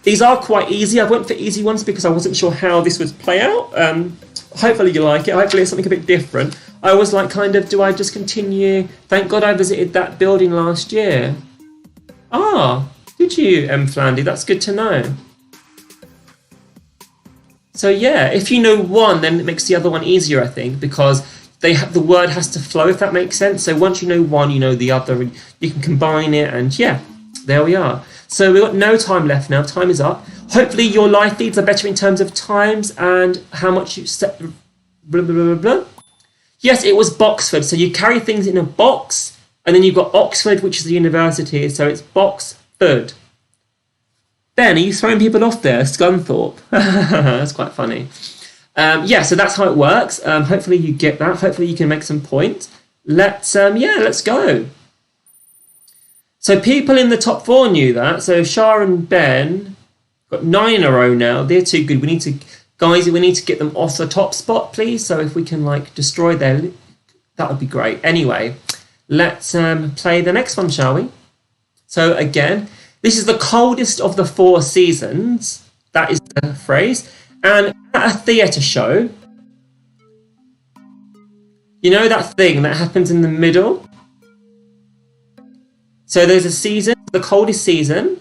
These are quite easy. I went for easy ones because I wasn't sure how this would play out. Hopefully you like it. Hopefully it's something a bit different. I was like, do I just continue? Thank God I visited that building last year. Ah, did you, Flandy? That's good to know. So yeah, if you know one, then it makes the other one easier, I think, because the word has to flow, if that makes sense. So once you know one, you know the other, and you can combine it, and yeah, there we are. So we've got no time left now. Time is up. Hopefully your live feeds are better in terms of times and how much you set. Blah, blah, blah, blah. Yes, it was Boxford. So you carry things in a box, and then you've got Oxford, which is the university. So it's Boxford. Ben, are you throwing people off there? Scunthorpe. That's quite funny. Yeah, so that's how it works. Hopefully you get that. Hopefully you can make some points. Let's go. So people in the top 4 knew that. So Shah and Ben got 9 in a row now. They're too good. We need to get them off the top spot, please. So if we can destroy their, that would be great. Anyway, let's play the next one, shall we? So again, this is the coldest of the 4 seasons. That is the phrase. And at a theatre show, you know that thing that happens in the middle? So there's a season, the coldest season,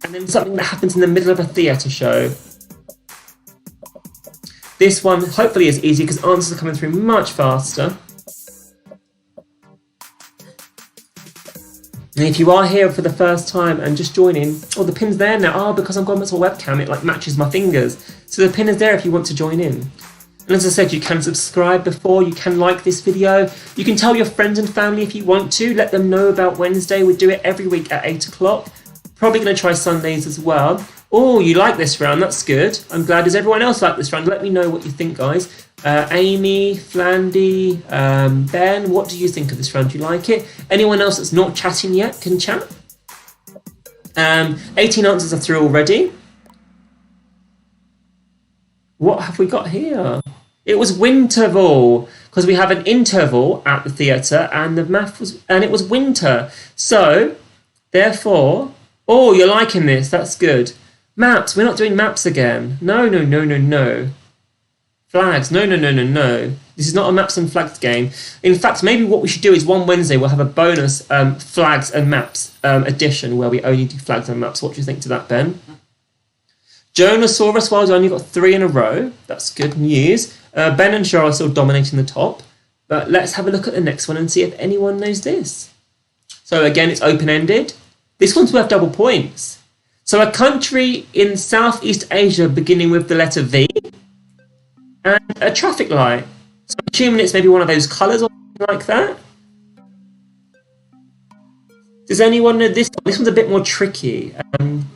and then something that happens in the middle of a theatre show. This one hopefully is easy because answers are coming through much faster. And if you are here for the first time and just joining, the pin's there now. Because I've got my webcam, it matches my fingers. So the pin is there if you want to join in. And as I said, you can subscribe before, you can like this video. You can tell your friends and family if you want to. Let them know about Wednesday. We do it every week at 8 o'clock. Probably going to try Sundays as well. Oh, you like this round, that's good. I'm glad. Does everyone else like this round? Let me know what you think, guys. Amy, Flandy, Ben, what do you think of this round? Do you like it? Anyone else that's not chatting yet can chat. 18 answers are through already. What have we got here? It was Winterval, because we have an interval at the theatre, and it was winter. So, therefore, you're liking this. That's good. Maps. We're not doing maps again. No. Flags. No. This is not a maps and flags game. In fact, maybe what we should do is one Wednesday we'll have a bonus flags and maps edition where we only do flags and maps. What do you think to that, Ben? Jonosaurus, well done. You've got 3 in a row. That's good news. Ben and Shah are still dominating the top. But let's have a look at the next one and see if anyone knows this. So again, it's open-ended. This one's worth double points. So a country in Southeast Asia beginning with the letter V and a traffic light. So I'm assuming it's maybe one of those colours or something like that. Does anyone know this one? This one's a bit more tricky. And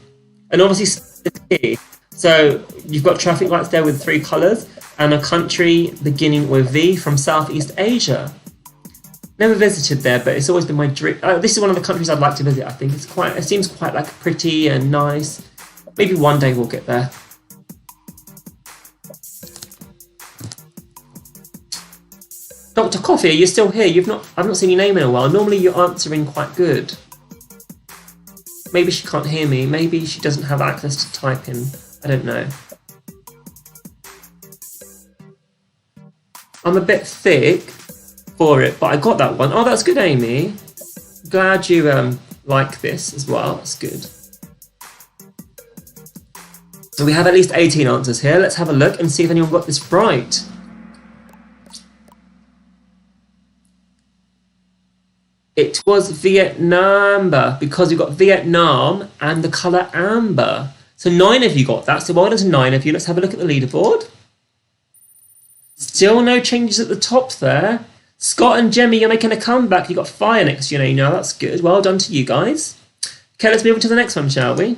obviously, so you've got traffic lights there with 3 colours and a country beginning with V from Southeast Asia. Never visited there, but it's always been my dream. This is one of the countries I'd like to visit, I think. It seems quite pretty and nice. Maybe one day we'll get there. Dr. Coffee, are you still here? I've not seen your name in a while. Normally you're answering quite good. Maybe she can't hear me. Maybe she doesn't have access to typing. I don't know. I'm a bit thick for it, but I got that one. Oh, that's good, Amy. Glad you like this as well. That's good. So we have at least 18 answers here. Let's have a look and see if anyone got this right. It was Vietnam, because we've got Vietnam and the colour amber. So 9 of you got that. So well done to 9 of you. Let's have a look at the leaderboard. Still no changes at the top there. Scott and Jemmy, you're making a comeback. You got fire next to your name now. That's good. Well done to you guys. Okay, let's move on to the next one, shall we?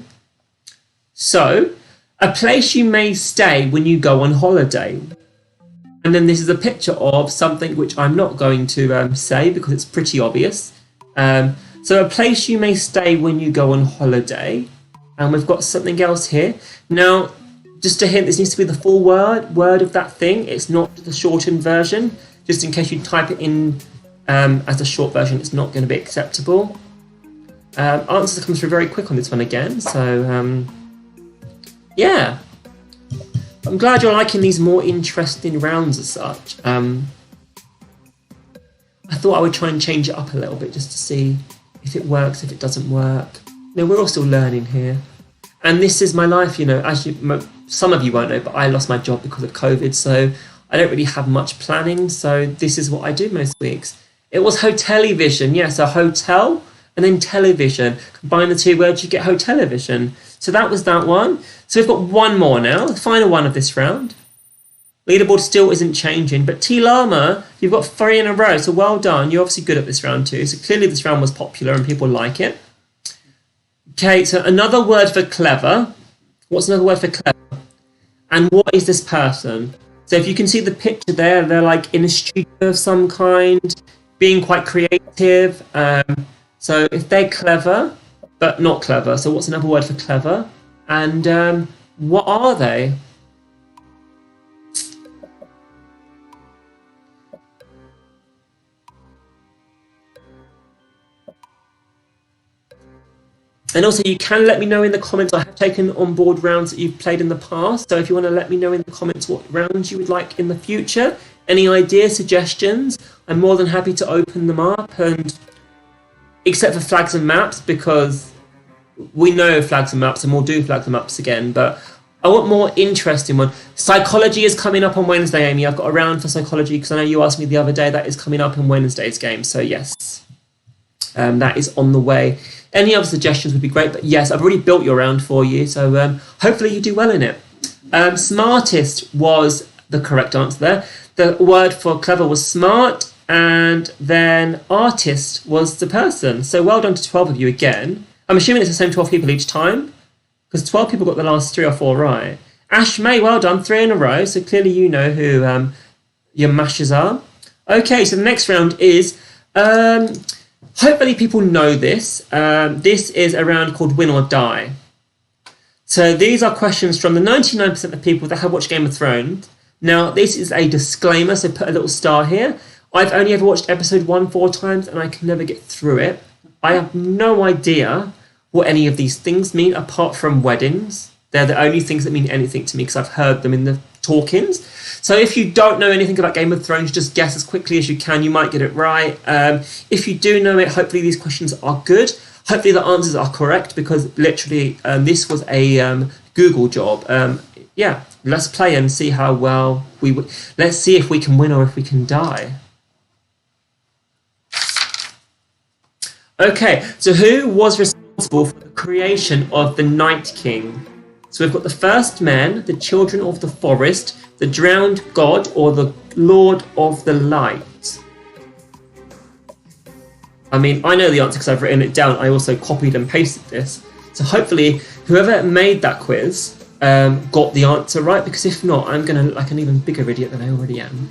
So, a place you may stay when you go on holiday. And then this is a picture of something which I'm not going to say because it's pretty obvious. So a place you may stay when you go on holiday. And we've got something else here. Now, just a hint, this needs to be the full word of that thing. It's not the shortened version. Just in case you type it in as a short version, it's not going to be acceptable. Answers are coming through very quick on this one again. So, yeah. I'm glad you're liking these more interesting rounds as such. I thought I would try and change it up a little bit just to see if it works, if it doesn't work. We're all still learning here. And this is my life, as some of you won't know, but I lost my job because of COVID, so I don't really have much planning, so this is what I do most weeks. It was hotelivision, yes, a hotel and then television. Combine the 2 words, you get hotelivision. So that was that one. So we've got one more now, the final one of this round. Leaderboard still isn't changing, but T Llama, you've got 3 in a row, so well done. You're obviously good at this round too. So clearly this round was popular and people like it. Okay, so another word for clever. What's another word for clever? And what is this person? So if you can see the picture there, they're like in a studio of some kind, being quite creative. So if they're clever, but not clever, so what's another word for clever? And what are they? And also, you can let me know in the comments. I have taken on board rounds that you've played in the past. So if you want to let me know in the comments what rounds you would like in the future, any ideas, suggestions, I'm more than happy to open them up. And except for flags and maps, because we know flags and maps and we'll do flags and maps again. But I want more interesting one. Psychology is coming up on Wednesday, Amy. I've got a round for psychology because I know you asked me the other day. That is coming up in Wednesday's game. So yes, that is on the way. Any other suggestions would be great, but yes, I've already built your round for you, so hopefully you do well in it. Smartest was the correct answer there. The word for clever was smart, and then artist was the person. So well done to 12 of you again. I'm assuming it's the same 12 people each time, because 12 people got the last 3 or 4 right. Ash May, well done, 3 in a row, so clearly you know who your mashers are. Okay, so the next round is... hopefully people know this. This is a round called Win or Die. So these are questions from the 99% of people that have watched Game of Thrones. Now, this is a disclaimer, so put a little star here. I've only ever watched episode 1 4 times and I can never get through it. I have no idea what any of these things mean apart from weddings. They're the only things that mean anything to me because I've heard them in the talk-ins. So if you don't know anything about Game of Thrones, just guess as quickly as you can. You might get it right. If you do know it, hopefully these questions are good. Hopefully the answers are correct because literally this was a Google job. Yeah, let's play and see how well we... Let's see if we can win or if we can die. Okay, so who was responsible for the creation of the Night King? So we've got the first men, the children of the forest, the drowned god, or the lord of the light. I mean, I know the answer because I've written it down. I also copied and pasted this. So hopefully whoever made that quiz got the answer right, because if not, I'm going to look like an even bigger idiot than I already am.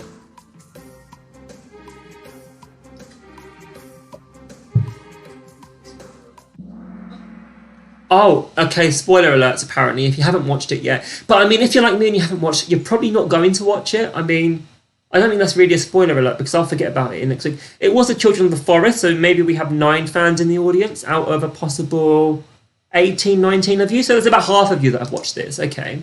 Oh, okay, spoiler alerts apparently, if you haven't watched it yet. But I mean, if you're like me and you haven't watched it, you're probably not going to watch it. I mean, I don't think that's really a spoiler alert because I'll forget about it in next week. It was the Children of the Forest, so maybe we have 9 fans in the audience out of a possible 18, 19 of you. So there's about half of you that have watched this. Okay,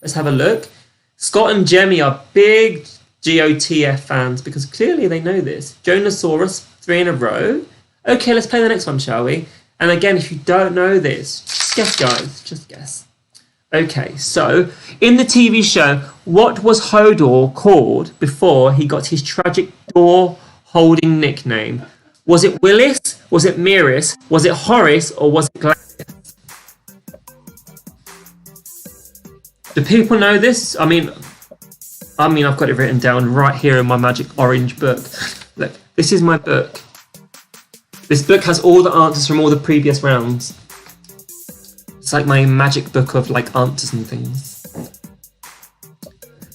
let's have a look. Scott and Jemmy are big GOTF fans because clearly they know this. Jonosaurus, 3 in a row. Okay, let's play the next one, shall we? And again, if you don't know this, just guess, guys. Just guess. Okay, so in the TV show, what was Hodor called before he got his tragic door-holding nickname? Was it Willis? Was it Miris? Was it Horace? Or was it Gladys? Do people know this? I mean, I've got it written down right here in my magic orange book. Look, this is my book. This book has all the answers from all the previous rounds. It's like my magic book of like answers and things.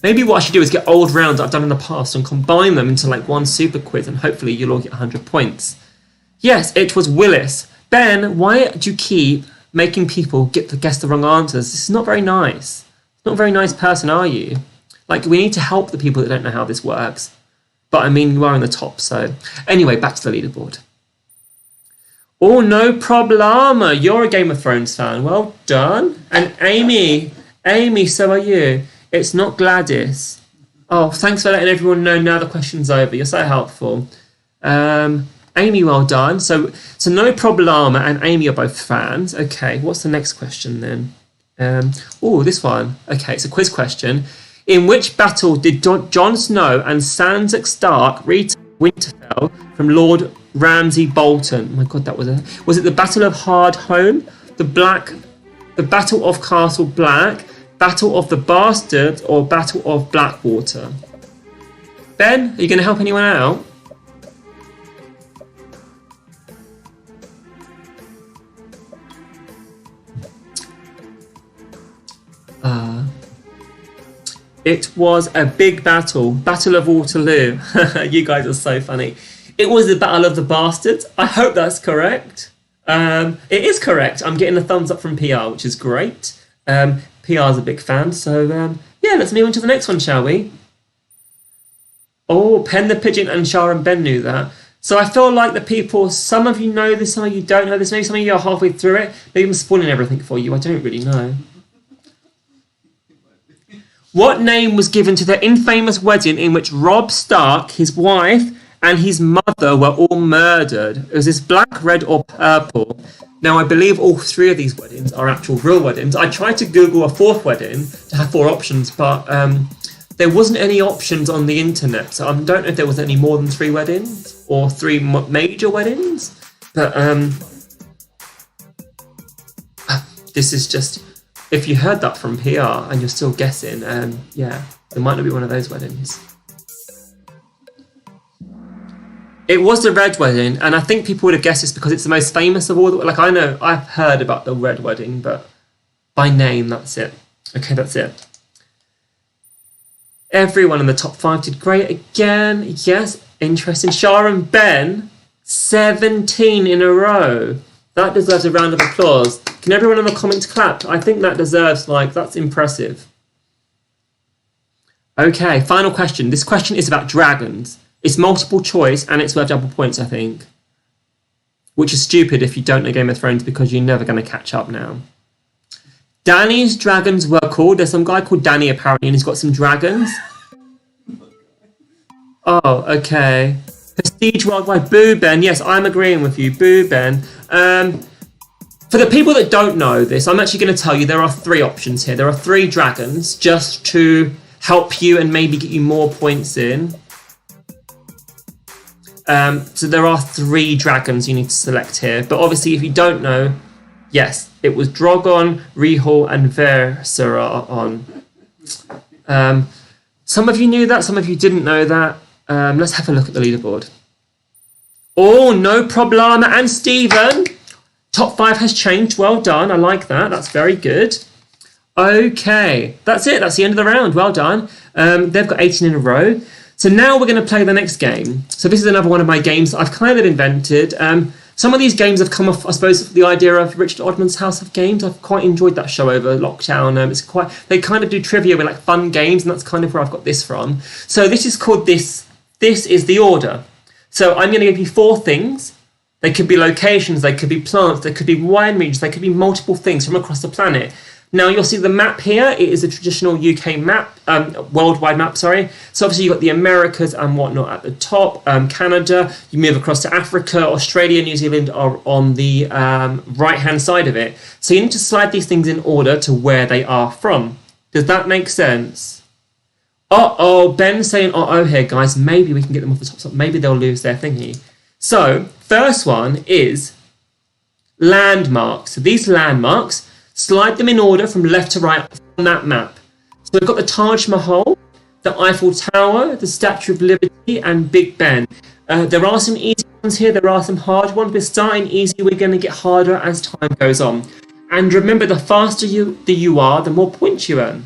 Maybe what I should do is get old rounds I've done in the past and combine them into like one super quiz and hopefully you'll all get 100 points. Yes, it was Willis. Ben, why do you keep making people guess the wrong answers? This is not very nice. Not a very nice person, are you? Like, we need to help the people that don't know how this works. But I mean, you are in the top, so... Anyway, back to the leaderboard. Oh, no problema. You're a Game of Thrones fan. Well done. And Amy, so are you. It's not Gladys. Oh, thanks for letting everyone know now the question's over. You're so helpful. Amy, well done. So no problema and Amy are both fans. Okay, what's the next question then? This one. Okay, it's a quiz question. In which battle did Jon Snow and Sansa Stark retake Winterfell from Lord Ramsay Bolton? Oh my God, that was it the Battle of Hardhome, the Battle of Castle Black, Battle of the Bastards or Battle of Blackwater? Ben, are you going to help anyone out? It was a big battle. Battle of Waterloo. You guys are so funny. It was the Battle of the Bastards. I hope that's correct. It is correct. I'm getting a thumbs up from PR, which is great. PR's a big fan. So, yeah, let's move on to the next one, shall we? Oh, Pen the Pigeon and Shah and Ben knew that. So I feel like the people, some of you know this, some of you don't know this. Maybe some of you are halfway through it. Maybe I'm spoiling everything for you. I don't really know. What name was given to the infamous wedding in which Robb Stark, his wife, and his mother were all murdered? Was this black, red, or purple? Now, I believe all three of these weddings are actual real weddings. I tried to Google a fourth wedding to have 4 options, but there wasn't any options on the internet. So I don't know if there was any more than 3 weddings or 3 major weddings. But this is just... If you heard that from PR and you're still guessing, yeah, it might not be one of those weddings. It was the red wedding, and I think people would have guessed this because it's the most famous of all. Like, I know I've heard about the red wedding, but by name, that's it. Okay, that's it. Everyone in the top 5 did great again. Yes, interesting. Shah and Ben, 17 in a row. That deserves a round of applause. Can everyone in the comments clap? I think that deserves, that's impressive. Okay, final question. This question is about dragons. It's multiple choice and it's worth double points, I think. Which is stupid if you don't know Game of Thrones because you're never going to catch up now. Danny's dragons were called... There's some guy called Danny apparently and he's got some dragons. Oh, okay. Prestige Worldwide. Boo, Ben. Yes, I'm agreeing with you. Boo, Ben. For the people that don't know this, I'm actually going to tell you there are 3 options here. There are 3 dragons just to help you and maybe get you more points in. So there are 3 dragons you need to select here. But obviously, if you don't know, yes, it was Drogon, Rehal, and Verseraon. Some of you knew that, some of you didn't know that. Let's have a look at the leaderboard. Oh, no problema. And Stephen, top 5 has changed. Well done. I like that. That's very good. Okay, that's it. That's the end of the round. Well done. They've got 18 in a row. So now we're going to play the next game. So this is another one of my games I've kind of invented. Some of these games have come off, I suppose, the idea of Richard Odman's House of Games. I've quite enjoyed that show over lockdown. They kind of do trivia with fun games, and that's kind of where I've got this from. So this is called This is the Order. So I'm going to give you 4 things. They could be locations, they could be plants, they could be wine regions, they could be multiple things from across the planet. Now you'll see the map here. It is a traditional UK map, worldwide map, sorry. So obviously you've got the Americas and whatnot at the top, Canada, you move across to Africa, Australia, New Zealand are on the right-hand side of it. So you need to slide these things in order to where they are from. Does that make sense? Uh-oh, Ben's saying uh-oh here, guys. Maybe we can get them off the top. Maybe they'll lose their thingy. So, first one is landmarks. So these landmarks, slide them in order from left to right on that map. So we've got the Taj Mahal, the Eiffel Tower, the Statue of Liberty, and Big Ben. There are some easy ones here, there are some hard ones. We're starting easy, we're going to get harder as time goes on. And remember, the faster you are, the more points you earn.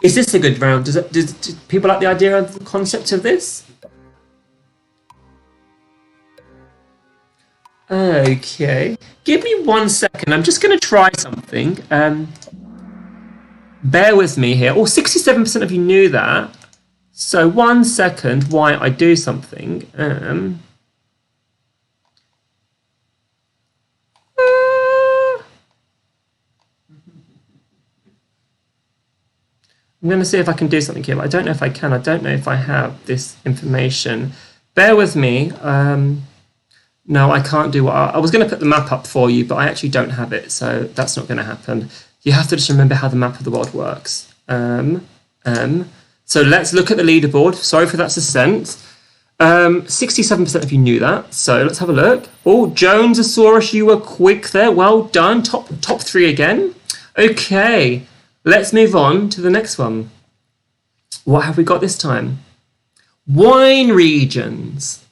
Is this a good round? Do people like the idea of the concept of this? Okay, give me 1 second. I'm just going to try something. Bear with me here. Oh, 67% of you knew that. So 1 second while I do something. I'm going to see if I can do something here, but I don't know if I can. I don't know if I have this information. Bear with me. No, I can't do what I was going to put the map up for you, but I actually don't have it, so that's not going to happen. You have to just remember how the map of the world works. So let's look at the leaderboard. Sorry for that suspense. 67% of you knew that, so let's have a look. Oh, Jonesosaurus, you were quick there. Well done. Top 3 again. Okay, let's move on to the next one. What have we got this time? Wine regions.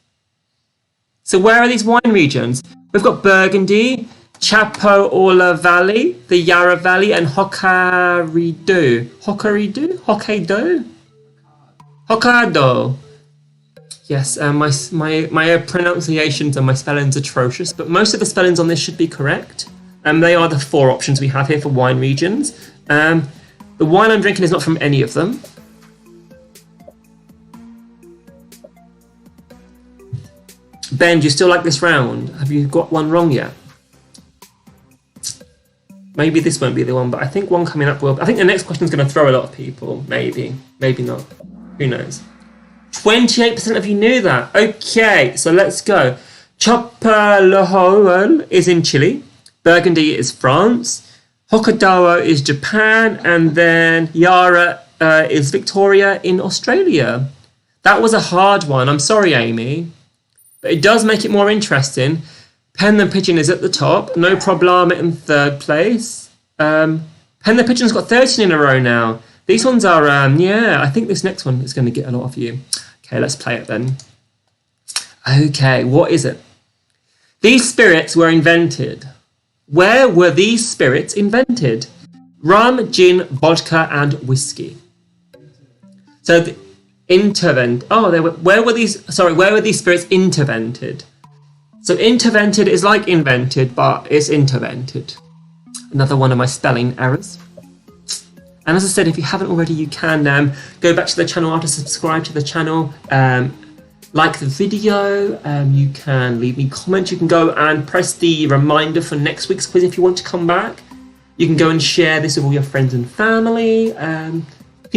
So where are these wine regions? We've got Burgundy, Chapo-Orla Valley, the Yarra Valley, and Hokkaido. Hokkaido. Yes, my pronunciations and my spelling's atrocious, but most of the spellings on this should be correct. They are the 4 options we have here for wine regions. The wine I'm drinking is not from any of them. Ben, do you still like this round? Have you got one wrong yet? Maybe this won't be the one, but I think one coming up will. I think the next question is going to throw a lot of people. Maybe not. Who knows? 28% of you knew that. Okay, so let's go. Chapalhoho is in Chile. Burgundy is France. Hokkaido is Japan. And then Yarra is Victoria in Australia. That was a hard one. I'm sorry, Amy. But it does make it more interesting. Pen the Pigeon is at the top. No Problema in 3rd place. Pen the Pigeon's got 13 in a row now. These ones are, I think this next one is going to get a lot of you. Okay, let's play it then. Okay, what is it? These spirits were invented. Where were these spirits invented? Rum, gin, vodka, and whiskey. So, where were these spirits intervented? So, intervented is like invented, but it's intervented. Another one of my spelling errors. And as I said, if you haven't already, you can go back to the channel after, subscribe to the channel, like the video, you can leave me comments, you can go and press the reminder for next week's quiz if you want to come back. You can go and share this with all your friends and family, you can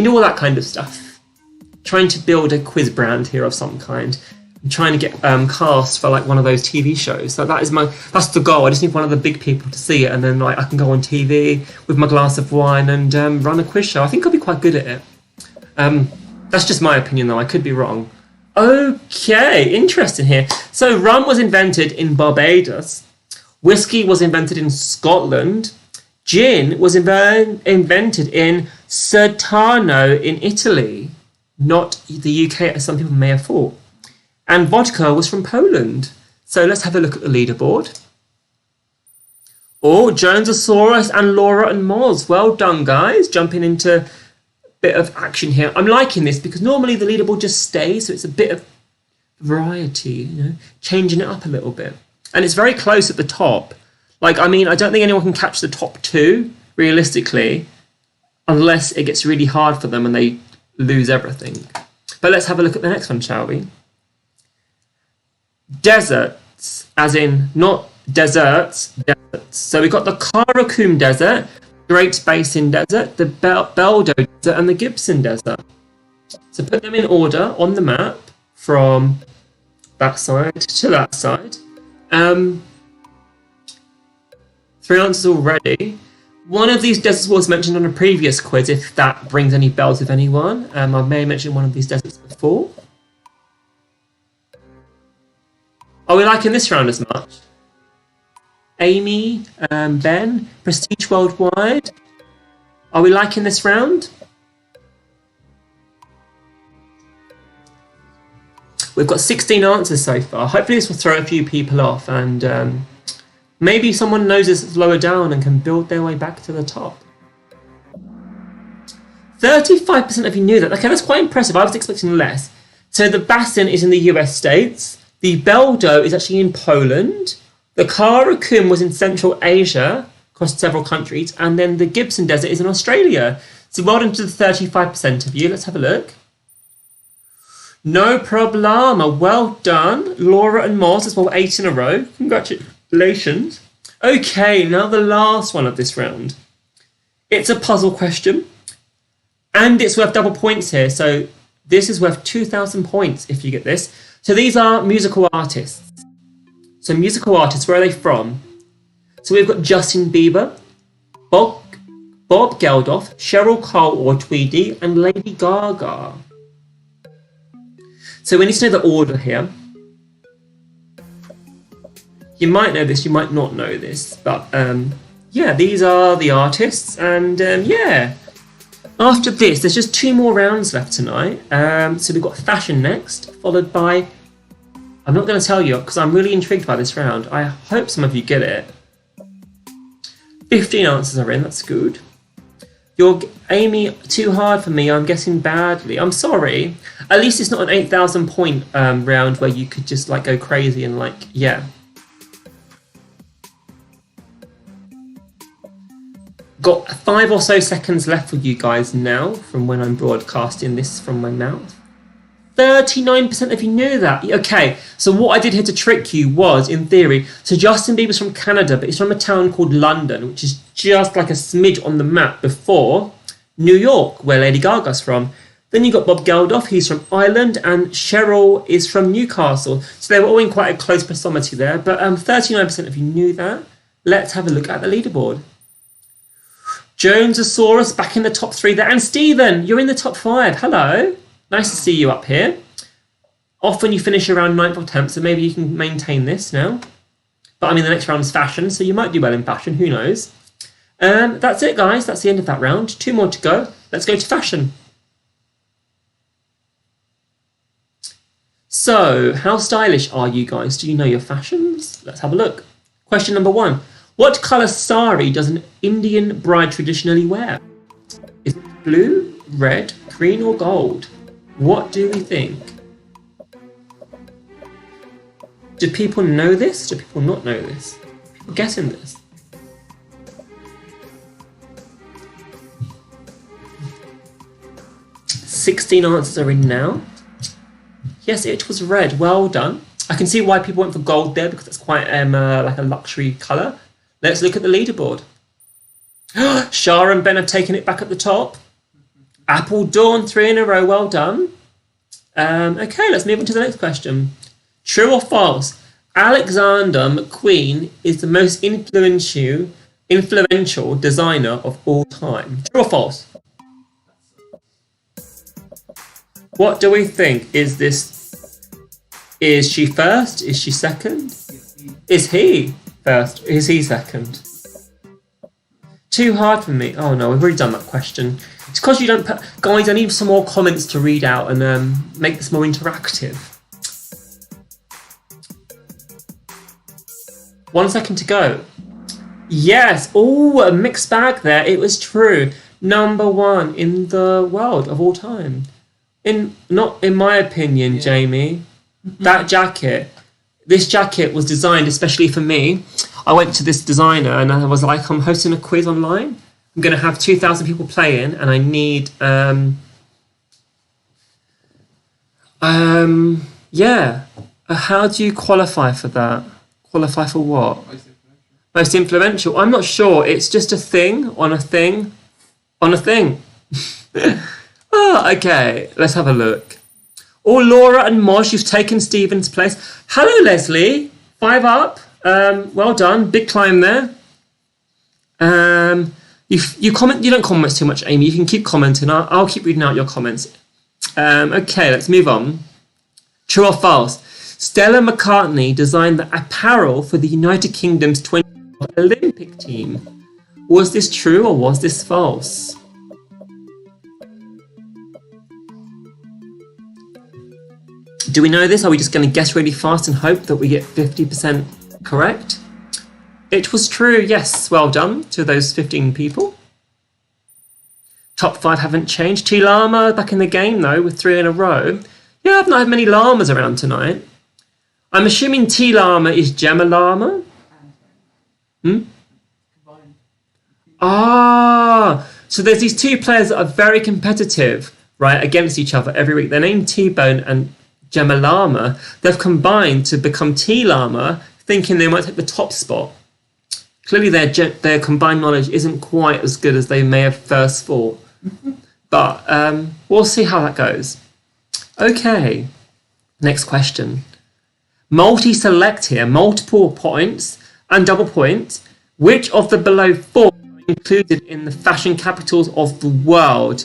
do all that kind of stuff. Trying to build a quiz brand here of some kind. I'm trying to get cast for like one of those TV shows. So that's the goal. I just need one of the big people to see it, and then like I can go on TV with my glass of wine and run a quiz show. I think I'll be quite good at it. That's just my opinion, though. I could be wrong. Okay, interesting here. So rum was invented in Barbados. Whiskey was invented in Scotland. Gin was invented in Sertano in Italy, not the UK, as some people may have thought. And vodka was from Poland. So let's have a look at the leaderboard. Oh, Jonesosaurus and Laura and Moz. Well done, guys. Jumping into a bit of action here. I'm liking this because normally the leaderboard just stays, so it's a bit of variety, changing it up a little bit. And it's very close at the top. I don't think anyone can catch the top 2, realistically, unless it gets really hard for them and they lose everything. But let's have a look at the next one, shall we? Deserts, as in not deserts, deserts. So we've got the Karakum Desert, Great Basin Desert, the Beldo Desert, and the Gibson Desert. So put them in order on the map from that side to that side. 3 answers already. One of these deserts was mentioned on a previous quiz, if that brings any bells with anyone. I may have mentioned one of these deserts before. Are we liking this round as much? Amy, Ben, Prestige Worldwide. Are we liking this round? We've got 16 answers so far. Hopefully this will throw a few people off, and maybe someone knows this lower down and can build their way back to the top. 35% of you knew that. Okay, that's quite impressive. I was expecting less. So the Basin is in the US states. The Beldo is actually in Poland. The Karakum was in Central Asia, across several countries. And then the Gibson Desert is in Australia. So well done to the 35% of you. Let's have a look. No problema. Well done. Laura and Moz as well, 8 in a row. Congratulations. Okay, now the last one of this round. It's a puzzle question. And it's worth double points here. So this is worth 2,000 points if you get this. So these are musical artists. So musical artists, where are they from? So we've got Justin Bieber, Bob Geldof, Cheryl Cole or Tweedy, and Lady Gaga. So we need to know the order here. You might know this, you might not know this, but yeah, these are the artists, and yeah. After this, there's just 2 more rounds left tonight. So we've got fashion next, followed by... I'm not going to tell you, because I'm really intrigued by this round. I hope some of you get it. 15 answers are in, that's good. You're aiming too hard for me, I'm guessing badly. I'm sorry. At least it's not an 8,000 point round where you could just like go crazy and like, yeah. Got 5 or so seconds left for you guys now from when I'm broadcasting this from my mouth. 39% of you knew that. Okay, so what I did here to trick you was, in theory, so Justin Bieber's from Canada, but he's from a town called London, which is just like a smidge on the map before New York, where Lady Gaga's from. Then you got Bob Geldof, he's from Ireland, and Cheryl is from Newcastle. So they were all in quite a close proximity there, but 39% of you knew that. Let's have a look at the leaderboard. Jonesosaurus back in the top 3 there, and Stephen, you're in the top 5. Hello. Nice to see you up here. Often you finish around 9th or 10th, so maybe you can maintain this now. But I mean, the next round is fashion, so you might do well in fashion, who knows. That's it, guys. That's the end of that round. 2 more to go. Let's go to fashion. So, how stylish are you guys? Do you know your fashions? Let's have a look. Question number 1. What colour sari does an Indian bride traditionally wear? Is it blue, red, green or gold? What do we think? Do people know this? Do people not know this? Are people guessing this? "16 answers are in now. Yes, it was red. Well done. I can see why people went for gold there, because it's quite like a luxury colour. Let's look at the leaderboard. Shah and Ben have taken it back at the top. Apple Dawn, 3 in a row. Well done. Okay, let's move on to the next question. True or false? Alexander McQueen is the most influential designer of all time. True or false? What do we think? Is she first? Is she second? Is he first? Is he second? Too hard for me. Oh no, we've already done that question. It's because you don't put... Guys, I need some more comments to read out and make this more interactive. 1 second to go. Yes. Oh, a mixed bag there. It was true. Number 1 in the world of all time. Not in my opinion, yeah. Jamie. That jacket. This jacket was designed especially for me. I went to this designer and I was like, I'm hosting a quiz online. I'm going to have 2,000 people playing and I need, yeah. How do you qualify for that? Qualify for what? Most influential. I'm not sure. It's just a thing on a thing on a thing. Oh, okay. Let's have a look. Oh, Laura and Mosh, you've taken Stephen's place. Hello, Leslie. 5 up. Well done. Big climb there. You comment. You don't comment too much, Amy. You can keep commenting. I'll keep reading out your comments. Okay, let's move on. True or false? Stella McCartney designed the apparel for the United Kingdom's 2012 Olympic team. Was this true or was this false? Do we know this? Are we just going to guess really fast and hope that we get 50% correct? It was true, yes. Well done to those 15 people. Top 5 haven't changed. T Llama back in the game, though, with 3 in a row. Yeah, I've not had many llamas around tonight. I'm assuming T Llama is Gemma Llama. Ah, so there's these 2 players that are very competitive, right, against each other every week. They're named T-Bone and Gemma Llama. They've combined to become T Llama, thinking they might take the top spot. Clearly their combined knowledge isn't quite as good as they may have first thought. But we'll see how that goes. Okay, next question. Multi-select here, multiple points and double points. Which of the below 4 are included in the fashion capitals of the world?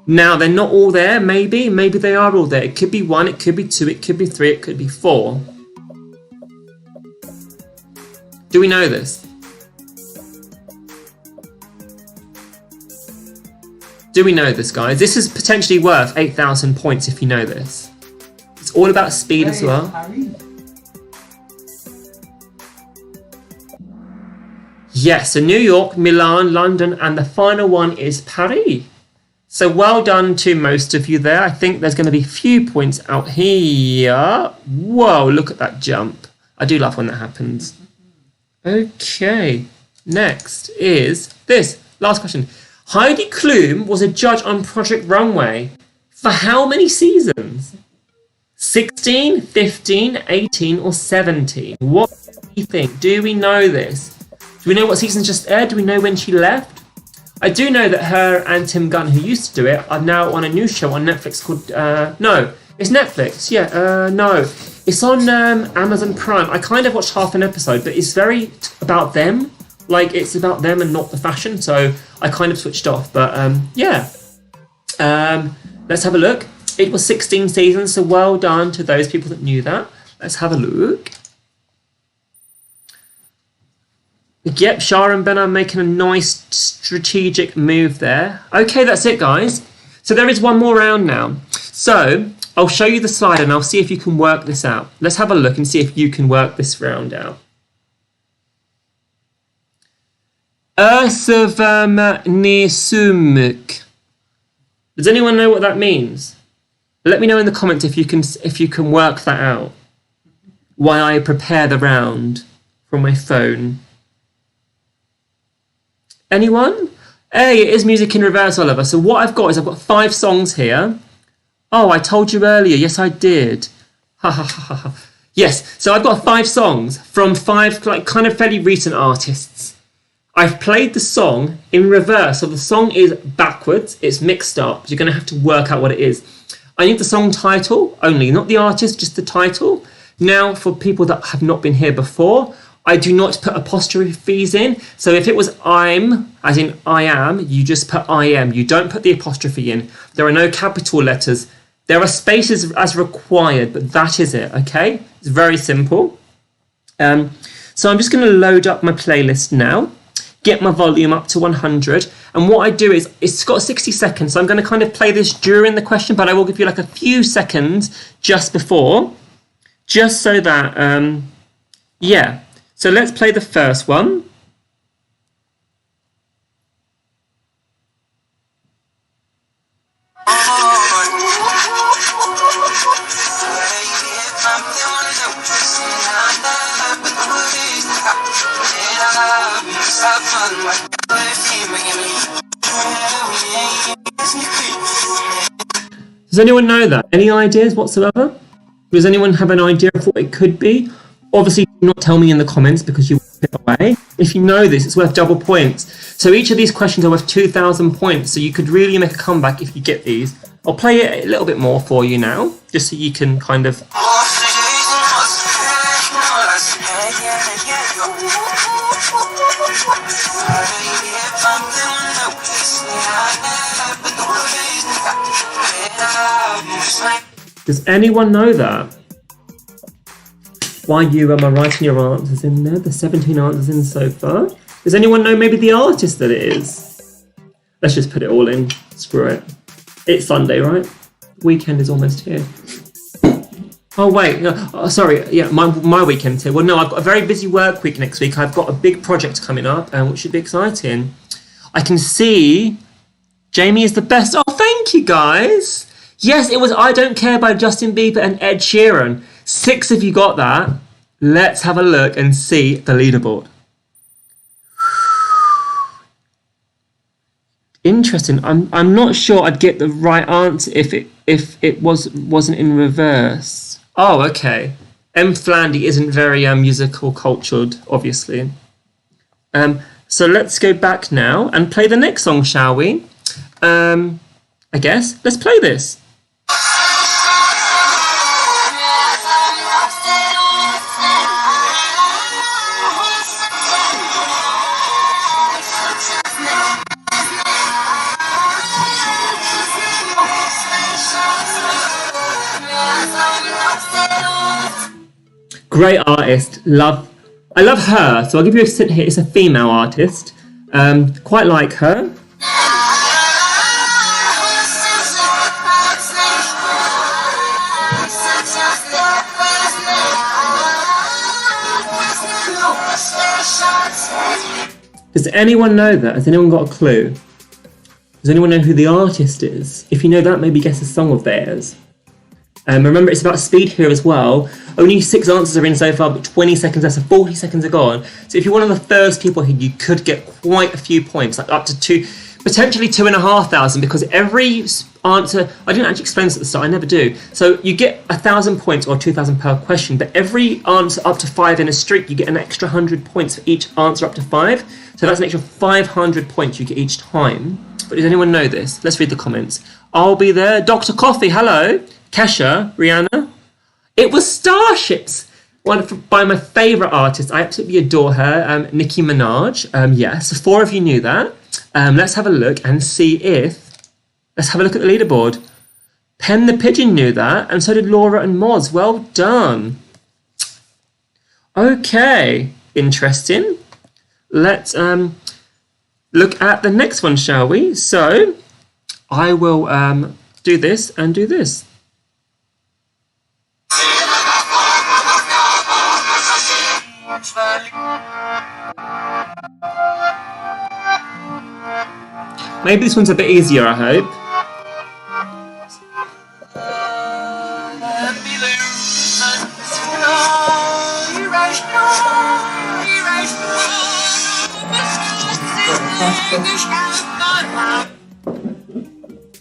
Now, they're not all there, maybe. Maybe they are all there. It could be 1, it could be 2, it could be 3, it could be 4. Do we know this? Do we know this, guys? This is potentially worth 8,000 points if you know this. It's all about speed as well. Yes, so New York, Milan, London, and the final one is Paris. So well done to most of you there. I think there's going to be a few points out here. Whoa, look at that jump. I do love when that happens. Okay, next is this. Last question. Heidi Klum was a judge on Project Runway for how many seasons? 16, 15, 18, or 17? What do we think? Do we know this? Do we know what season just aired? Do we know when she left? I do know that her and Tim Gunn, who used to do it, are now on a new show on Netflix called... no, it's Netflix. Yeah, no. It's on Amazon Prime. I kind of watched half an episode, but it's very about them. Like, it's about them and not the fashion, so I kind of switched off. But, yeah. Let's have a look. It was 16 seasons, so well done to those people that knew that. Let's have a look. Yep, Shah and Ben are making a nice strategic move there. Okay, that's it, guys. So there is one more round now. So I'll show you the slide and I'll see if you can work this out. Let's have a look and see if you can work this round out. Örsevamnisumuk. Does anyone know what that means? Let me know in the comments if you can work that out. While I prepare the round from my phone. Anyone? Hey, it is music in reverse, Oliver. So what I've got is I've got 5 songs here. Oh, I told you earlier. Yes, I did. Ha ha ha ha. Yes, so I've got 5 songs from 5 like kind of fairly recent artists. I've played the song in reverse. So the song is backwards. It's mixed up. You're going to have to work out what it is. I need the song title only, not the artist, just the title. Now, for people that have not been here before, I do not put apostrophes in. So if it was I'm, as in I am, you just put I am. You don't put the apostrophe in. There are no capital letters. There are spaces as required, but that is it, okay? It's very simple. So I'm just going to load up my playlist now. Get my volume up to 100, and what I do is it's got 60 seconds, so I'm going to kind of play this during the question, but I will give you like a few seconds just before, just so that yeah, so let's play the first one. Does anyone know that? Any ideas whatsoever? Does anyone have an idea of what it could be? Obviously, do not tell me in the comments because you will put it away. If you know this, it's worth double points. So each of these questions are worth 2,000 points. So you could really make a comeback if you get these. I'll play it a little bit more for you now, just so you can kind of... Does anyone know that? Why you am I writing your answers in there? The 17 answers in so far. Does anyone know maybe the artist that it is? Let's just put it all in. Screw it. It's Sunday, right? Weekend is almost here. Oh wait, no, sorry. Yeah, my weekend's here. Well, no, I've got a very busy work week next week. I've got a big project coming up, which should be exciting. I can see Jamie is the best. Oh, thank you, guys. Yes, it was I Don't Care by Justin Bieber and Ed Sheeran. 6 of you got that. Let's have a look and see the leaderboard. Interesting. I'm not sure I'd get the right answer if it wasn't in reverse. Oh, okay. M. Flandy isn't very musical cultured, obviously. So let's go back now and play the next song, shall we? I guess. Let's play this. Great artist. I love her. So I'll give you a hint here. It's a female artist. Quite like her. Does anyone know that? Has anyone got a clue? Does anyone know who the artist is? If you know that, maybe guess a song of theirs. Remember, it's about speed here as well. Only 6 answers are in so far, but 20 seconds left, so 40 seconds are gone. So if you're one of the first people here, you could get quite a few points, like up to potentially 2,500, because every answer, I didn't actually explain this at the start, I never do. So you get 1,000 points or 2,000 per question, but every answer up to 5 in a streak, you get an extra 100 points for each answer up to 5. So that's an extra 500 points you get each time. But does anyone know this? Let's read the comments. I'll be there. Dr. Coffee, hello. Kesha, Rihanna. It was Starships, one by my favourite artist. I absolutely adore her, Nicki Minaj. Yes, so 4 of you knew that. Let's have a look and see if... Let's have a look at the leaderboard. Pen the Pigeon knew that, and so did Laura and Moz. Well done. Okay, interesting. Let's look at the next one, shall we? So, I will do this and do this. Maybe this one's a bit easier, I hope.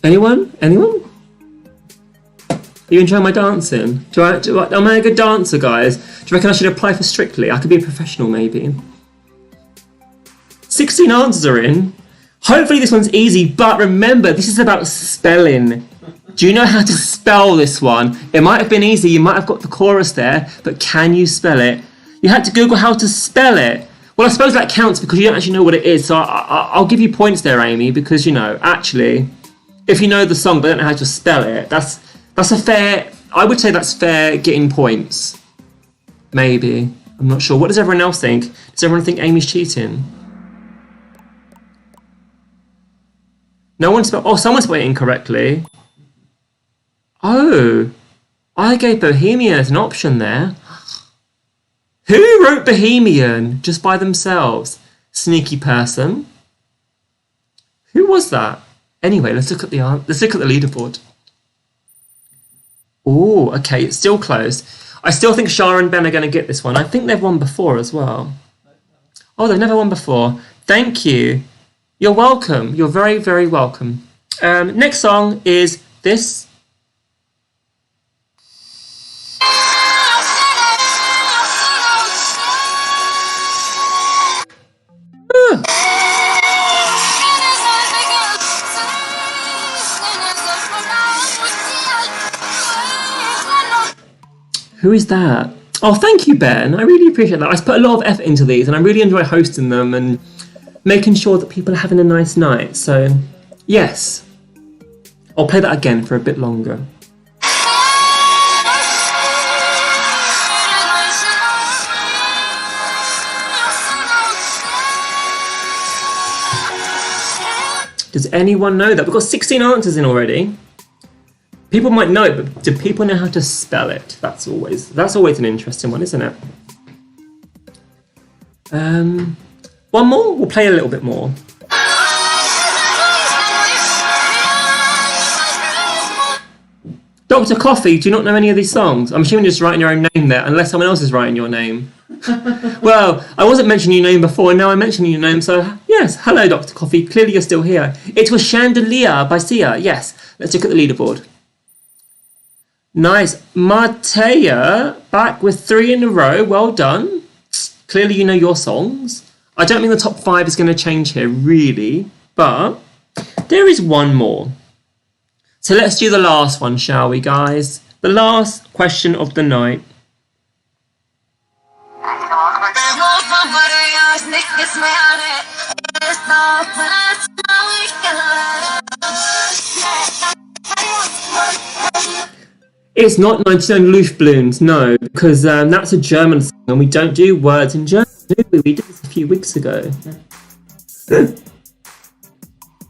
Anyone? Anyone? Are you enjoying my dancing? Am I a good dancer, guys? Do you reckon I should apply for Strictly? I could be a professional, maybe. 16 answers are in. Hopefully this one's easy, but remember, this is about spelling. Do you know how to spell this one? It might have been easy, you might have got the chorus there, but can you spell it? You had to Google how to spell it. Well, I suppose that counts because you don't actually know what it is, so I'll give you points there, Amy, because, you know, actually, if you know the song but don't know how to spell it, that's a fair... I would say that's fair getting points. Maybe. I'm not sure. What does everyone else think? Does everyone think Amy's cheating? No one spelled... Oh, someone spelled it incorrectly. Oh. I gave Bohemian as an option there. Who wrote Bohemian just by themselves? Sneaky person. Who was that? Anyway, let's look at the leaderboard. Oh, okay, it's still close. I still think Shara and Ben are going to get this one. I think they've won before as well. Oh, they've never won before. Thank you. You're welcome. You're very, very welcome. Next song is this. Who is that? Oh, thank you, Ben. I really appreciate that. I put a lot of effort into these and I really enjoy hosting them and making sure that people are having a nice night. So, yes. I'll play that again for a bit longer. Does anyone know that? We've got 16 answers in already. People might know it, but do people know how to spell it? That's always an interesting one, isn't it? One more? We'll play a little bit more. Dr. Coffee, do you not know any of these songs? I'm assuming you're just writing your own name there, unless someone else is writing your name. Well, I wasn't mentioning your name before, and now I'm mentioning your name, so yes, hello, Dr. Coffee. Clearly you're still here. It was Chandelier by Sia, yes. Let's look at the leaderboard. Nice. Martea, back with 3 in a row. Well done. Clearly you know your songs. I don't mean the top 5 is going to change here, really, but there is one more. So let's do the last one, shall we, guys? The last question of the night. It's not 99 Luftballons, no, because that's a German song and we don't do words in German, do we? We did this a few weeks ago.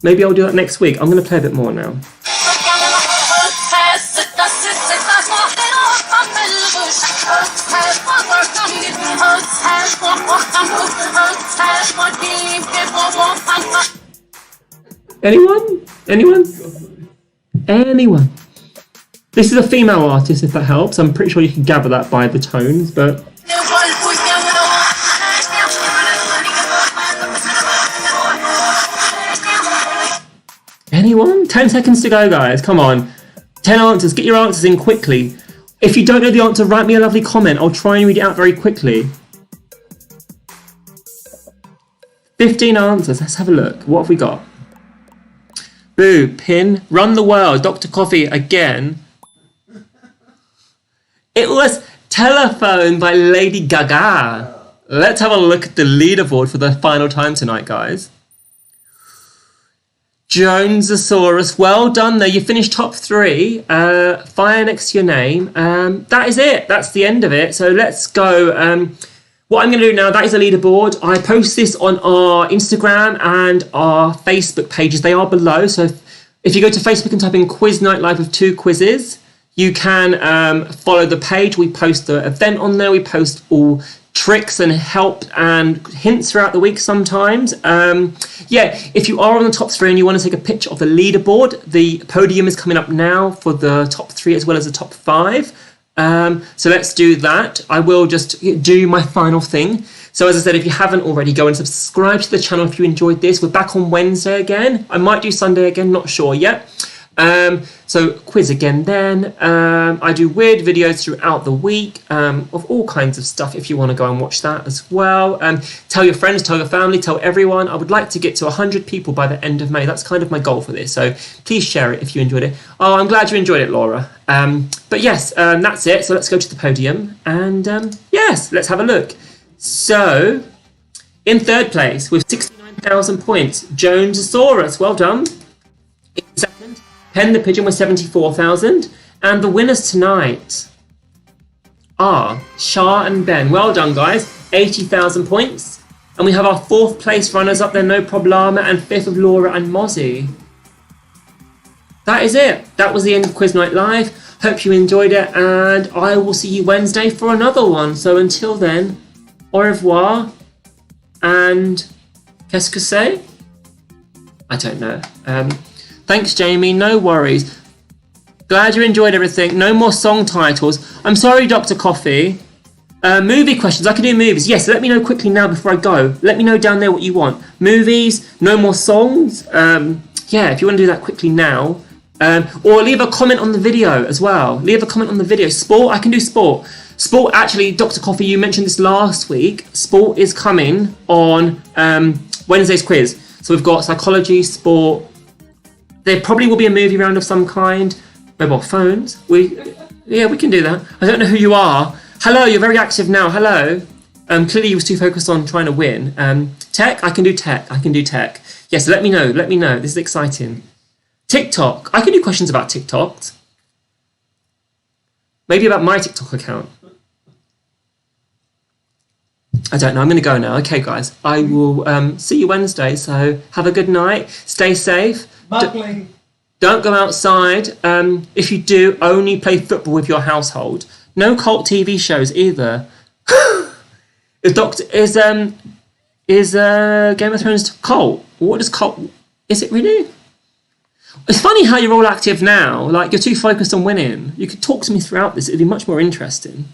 Maybe I'll do that next week. I'm going to play a bit more now. Anyone? Anyone? Anyone? This is a female artist, if that helps. I'm pretty sure you can gather that by the tones, but... Anyone? 10 seconds to go, guys. Come on. 10 answers. Get your answers in quickly. If you don't know the answer, write me a lovely comment. I'll try and read it out very quickly. 15 answers. Let's have a look. What have we got? Boo, Pin, Run the World, Dr. Coffee again. It was Telephone by Lady Gaga. Let's have a look at the leaderboard for the final time tonight, guys. Jonesasaurus, well done there. You finished top 3. Fire next to your name. That is it. That's the end of it. So let's go. What I'm going to do now, that is a leaderboard. I post this on our Instagram and our Facebook pages. They are below. So if you go to Facebook and type in Quiz Night Live with 2 quizzes, you can follow the page. We post the event on there. We post all tricks and help and hints throughout the week sometimes. Yeah, if you are on the top 3 and you want to take a picture of the leaderboard, the podium is coming up now for the top 3 as well as the top 5. So let's do that. I will just do my final thing. So as I said, if you haven't already, go and subscribe to the channel if you enjoyed this. We're back on Wednesday again. I might do Sunday again, not sure yet. So quiz again then. I do weird videos throughout the week of all kinds of stuff if you want to go and watch that as well. Tell your friends, tell your family, tell everyone. I would like to get to 100 people by the end of May. That's kind of my goal for this. So please share it if you enjoyed it. Oh, I'm glad you enjoyed it, Laura. But yes, that's it. So let's go to the podium and yes, let's have a look. So in 3rd place with 69,000 points, Jonesasaurus. Well done. In 2nd, Pen the Pigeon with 74,000. And the winners tonight are Shah and Ben. Well done, guys. 80,000 points. And we have our 4th place runners up there, No Problema, and 5th of Laura and Mozzie. That is it. That was the end of Quiz Night Live. Hope you enjoyed it. And I will see you Wednesday for another one. So until then, au revoir. And qu'est-ce que c'est? I don't know. Thanks, Jamie. No worries. Glad you enjoyed everything. No more song titles. I'm sorry, Dr. Coffee. Movie questions. I can do movies. Yes, let me know quickly now before I go. Let me know down there what you want. Movies, no more songs. Yeah, if you want to do that quickly now. Or leave a comment on the video as well. Leave a comment on the video. Sport, I can do sport. Sport, actually, Dr. Coffee, you mentioned this last week. Sport is coming on Wednesday's quiz. So we've got psychology, sport. There probably will be a movie round of some kind. Mobile phones. We can do that. I don't know who you are. Hello, you're very active now. Hello. Clearly you was too focused on trying to win. Tech, I can do tech. I can do tech. Yes, let me know. Let me know. This is exciting. TikTok. I can do questions about TikTok. Maybe about my TikTok account. I don't know. I'm going to go now. Okay, guys. I will see you Wednesday. So have a good night. Stay safe. Muggling. Don't go outside. If you do, only play football with your household. No cult TV shows either. Is Game of Thrones cult? What is cult? Is it really? It's funny how you're all active now. Like you're too focused on winning. You could talk to me throughout this. It'd be much more interesting.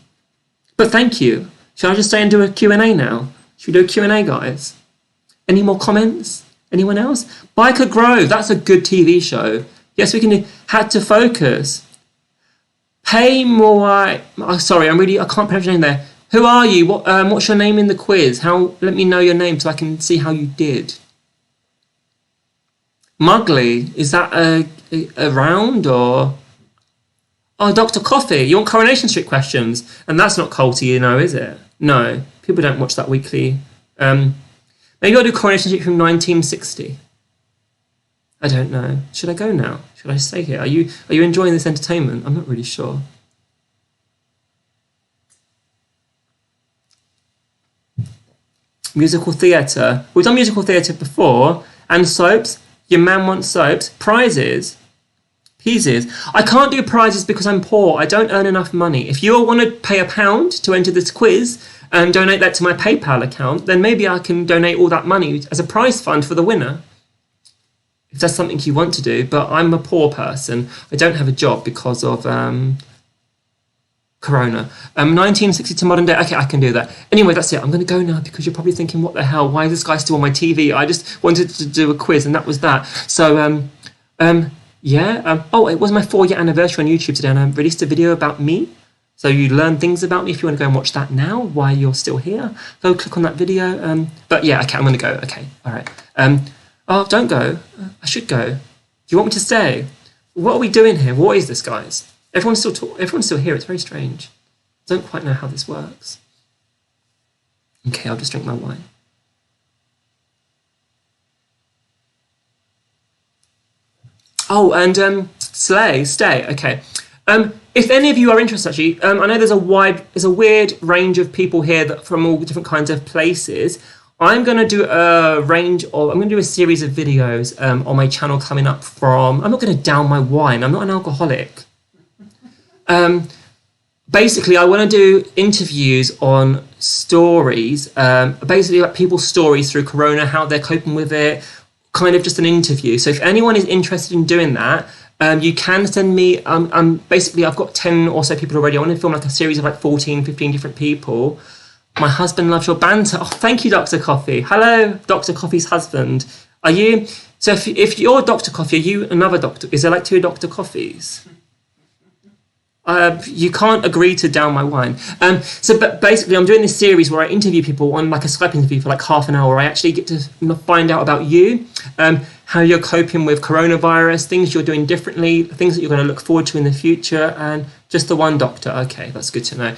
But thank you. Shall I just stay and do a Q&A now? Should we do a Q&A, guys? Any more comments? Anyone else? Biker Grove. That's a good TV show. Yes, we can do. Had to Focus. Pay more. Oh, sorry, I can't pronounce your name there. Who are you? What's your name in the quiz? Let me know your name so I can see how you did. Muggly. Is that a round or? Oh, Dr. Coffee. You want Coronation Street questions? And that's not culty, is it? No, people don't watch that weekly. Maybe I'll do Coronation Street from 1960. I don't know. Should I go now? Should I stay here? Are you enjoying this entertainment? I'm not really sure. Musical theatre. We've done musical theatre before. And soaps. Your man wants soaps. Prizes. Pieces. I can't do prizes because I'm poor. I don't earn enough money. If you all want to pay £1 to enter this quiz and donate that to my PayPal account, then maybe I can donate all that money as a prize fund for the winner. If that's something you want to do. But I'm a poor person. I don't have a job because of Corona. 1960 to modern day. Okay, I can do that. Anyway, that's it. I'm going to go now because you're probably thinking, what the hell? Why is this guy still on my TV? I just wanted to do a quiz and that was that. So, yeah. Oh, it was my 4-year anniversary on YouTube today and I released a video about me. So you learn things about me. If you want to go and watch that now while you're still here, go click on that video. But yeah, okay, I'm going to go. Okay, all right. Oh, don't go. I should go. Do you want me to stay? What are we doing here? What is this, guys? Everyone's still here. It's very strange. I don't quite know how this works. Okay, I'll just drink my wine. Oh, and stay. Okay. If any of you are interested, actually, I know there's a weird range of people here that from all different kinds of places. I'm going to do a series of videos on my channel coming up from. I'm not going to down my wine. I'm not an alcoholic. Basically, I want to do interviews on stories, basically about people's stories through Corona, how they're coping with it, kind of just an interview. So if anyone is interested in doing that, you can send me, basically I've got 10 or so people already. I want to film like a series of like 14, 15 different people. My husband loves your banter. Oh, thank you, Dr. Coffee. Hello, Dr. Coffee's husband. Are you, so if you're Dr. Coffee, are you another doctor? Is there like 2 Dr. Coffees? You can't agree to down my wine. But basically, I'm doing this series where I interview people on like a Skype interview for like half an hour. Where I actually get to find out about you, how you're coping with coronavirus, things you're doing differently, things that you're going to look forward to in the future, and just the one doctor. Okay, that's good to know.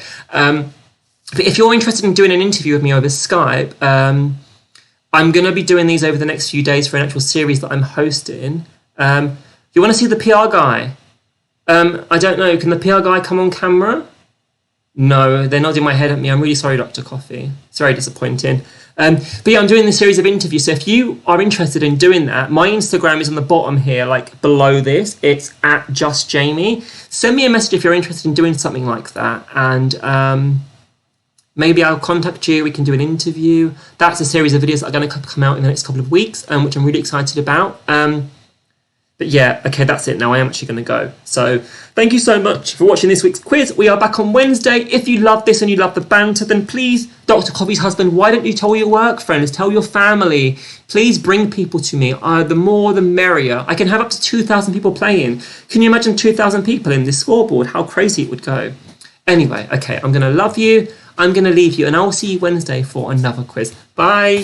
But if you're interested in doing an interview with me over Skype, I'm going to be doing these over the next few days for an actual series that I'm hosting. You want to see the PR guy? I don't know. Can the PR guy come on camera? No, they're nodding my head at me. I'm really sorry, Dr. Coffee. It's very disappointing. But yeah, I'm doing this series of interviews. So if you are interested in doing that, my Instagram is on the bottom here, like below this. It's @JustJamie. Send me a message if you're interested in doing something like that. And maybe I'll contact you. We can do an interview. That's a series of videos that are going to come out in the next couple of weeks, which I'm really excited about. But yeah, okay, that's it now. I am actually going to go. So thank you so much for watching this week's quiz. We are back on Wednesday. If you love this and you love the banter, then please, Dr. Coffee's husband, why don't you tell your work friends, tell your family, please bring people to me. The more, the merrier. I can have up to 2,000 people playing. Can you imagine 2,000 people in this scoreboard? How crazy it would go. Anyway, okay, I'm going to love you. I'm going to leave you, and I will see you Wednesday for another quiz. Bye.